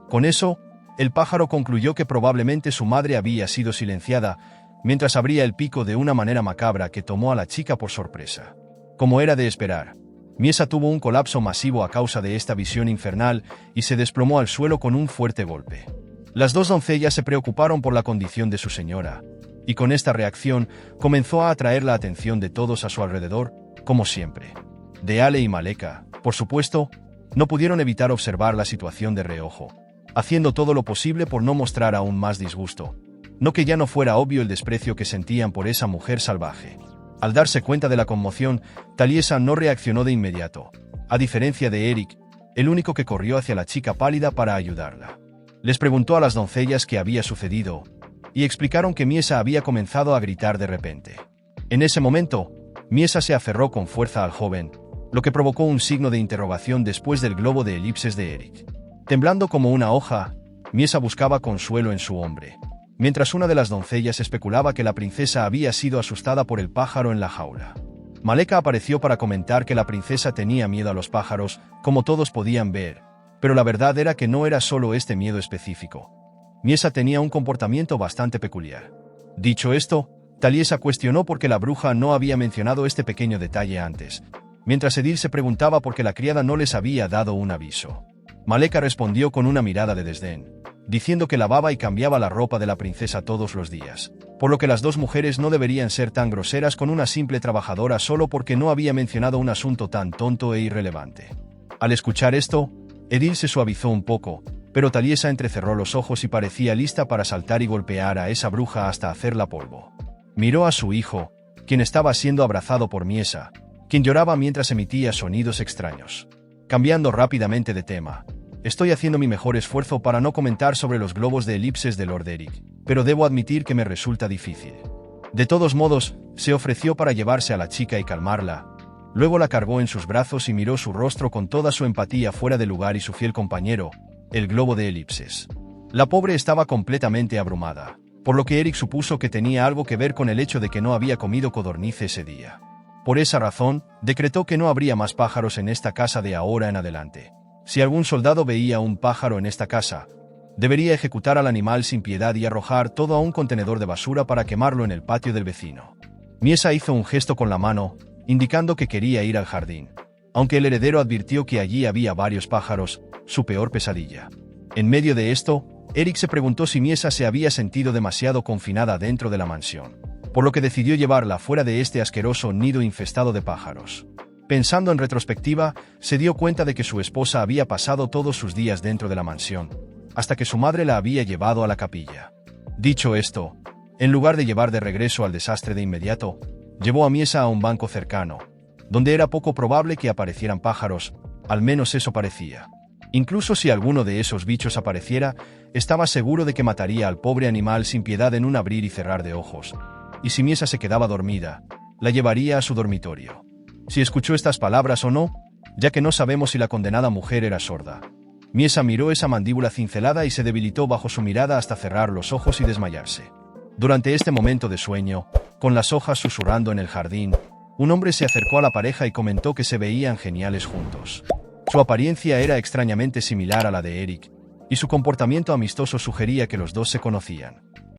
Con eso, el pájaro concluyó que probablemente su madre había sido silenciada, mientras abría el pico de una manera macabra que tomó a la chica por sorpresa. Como era de esperar, Miesa tuvo un colapso masivo a causa de esta visión infernal y se desplomó al suelo con un fuerte golpe. Las dos doncellas se preocuparon por la condición de su señora, y con esta reacción comenzó a atraer la atención de todos a su alrededor, como siempre. Deale y Maleka, por supuesto, no pudieron evitar observar la situación de reojo, haciendo todo lo posible por no mostrar aún más disgusto, no que ya no fuera obvio el desprecio que sentían por esa mujer salvaje. Al darse cuenta de la conmoción, Taliesa no reaccionó de inmediato. A diferencia de Eric, el único que corrió hacia la chica pálida para ayudarla. Les preguntó a las doncellas qué había sucedido, y explicaron que Miesa había comenzado a gritar de repente. En ese momento, Miesa se aferró con fuerza al joven, lo que provocó un signo de interrogación después del globo de elipses de Eric. Temblando como una hoja, Miesa buscaba consuelo en su hombre, mientras una de las doncellas especulaba que la princesa había sido asustada por el pájaro en la jaula. Maleka apareció para comentar que la princesa tenía miedo a los pájaros, como todos podían ver, pero la verdad era que no era solo este miedo específico. Miesa tenía un comportamiento bastante peculiar. Dicho esto, Taliesa cuestionó por qué la bruja no había mencionado este pequeño detalle antes, mientras Edil se preguntaba por qué la criada no les había dado un aviso. Maleka respondió con una mirada de desdén, diciendo que lavaba y cambiaba la ropa de la princesa todos los días, por lo que las dos mujeres no deberían ser tan groseras con una simple trabajadora solo porque no había mencionado un asunto tan tonto e irrelevante. Al escuchar esto, Edil se suavizó un poco, pero Taliesa entrecerró los ojos y parecía lista para saltar y golpear a esa bruja hasta hacerla polvo. Miró a su hijo, quien estaba siendo abrazado por Miesa, quien lloraba mientras emitía sonidos extraños. Cambiando rápidamente de tema, estoy haciendo mi mejor esfuerzo para no comentar sobre los globos de elipses de Lord Eric, pero debo admitir que me resulta difícil. De todos modos, se ofreció para llevarse a la chica y calmarla. Luego la cargó en sus brazos y miró su rostro con toda su empatía fuera de lugar y su fiel compañero, el globo de elipses. La pobre estaba completamente abrumada, por lo que Eric supuso que tenía algo que ver con el hecho de que no había comido codorniz ese día. Por esa razón, decretó que no habría más pájaros en esta casa de ahora en adelante. Si algún soldado veía un pájaro en esta casa, debería ejecutar al animal sin piedad y arrojar todo a un contenedor de basura para quemarlo en el patio del vecino. Miesa hizo un gesto con la mano, indicando que quería ir al jardín. Aunque el heredero advirtió que allí había varios pájaros, su peor pesadilla. En medio de esto, Eric se preguntó si Miesa se había sentido demasiado confinada dentro de la mansión, por lo que decidió llevarla fuera de este asqueroso nido infestado de pájaros. Pensando en retrospectiva, se dio cuenta de que su esposa había pasado todos sus días dentro de la mansión, hasta que su madre la había llevado a la capilla. Dicho esto, en lugar de llevar de regreso al desastre de inmediato, llevó a Miesa a un banco cercano, donde era poco probable que aparecieran pájaros, al menos eso parecía. Incluso si alguno de esos bichos apareciera, estaba seguro de que mataría al pobre animal sin piedad en un abrir y cerrar de ojos. Y si Miesa se quedaba dormida, la llevaría a su dormitorio. Si escuchó estas palabras o no, ya que no sabemos si la condenada mujer era sorda. Miesa miró esa mandíbula cincelada y se debilitó bajo su mirada hasta cerrar los ojos y desmayarse. Durante este momento de sueño, con las hojas susurrando en el jardín, un hombre se acercó a la pareja y comentó que se veían geniales juntos. Su apariencia era extrañamente similar a la de Eric, y su comportamiento amistoso sugería que los dos se conocían.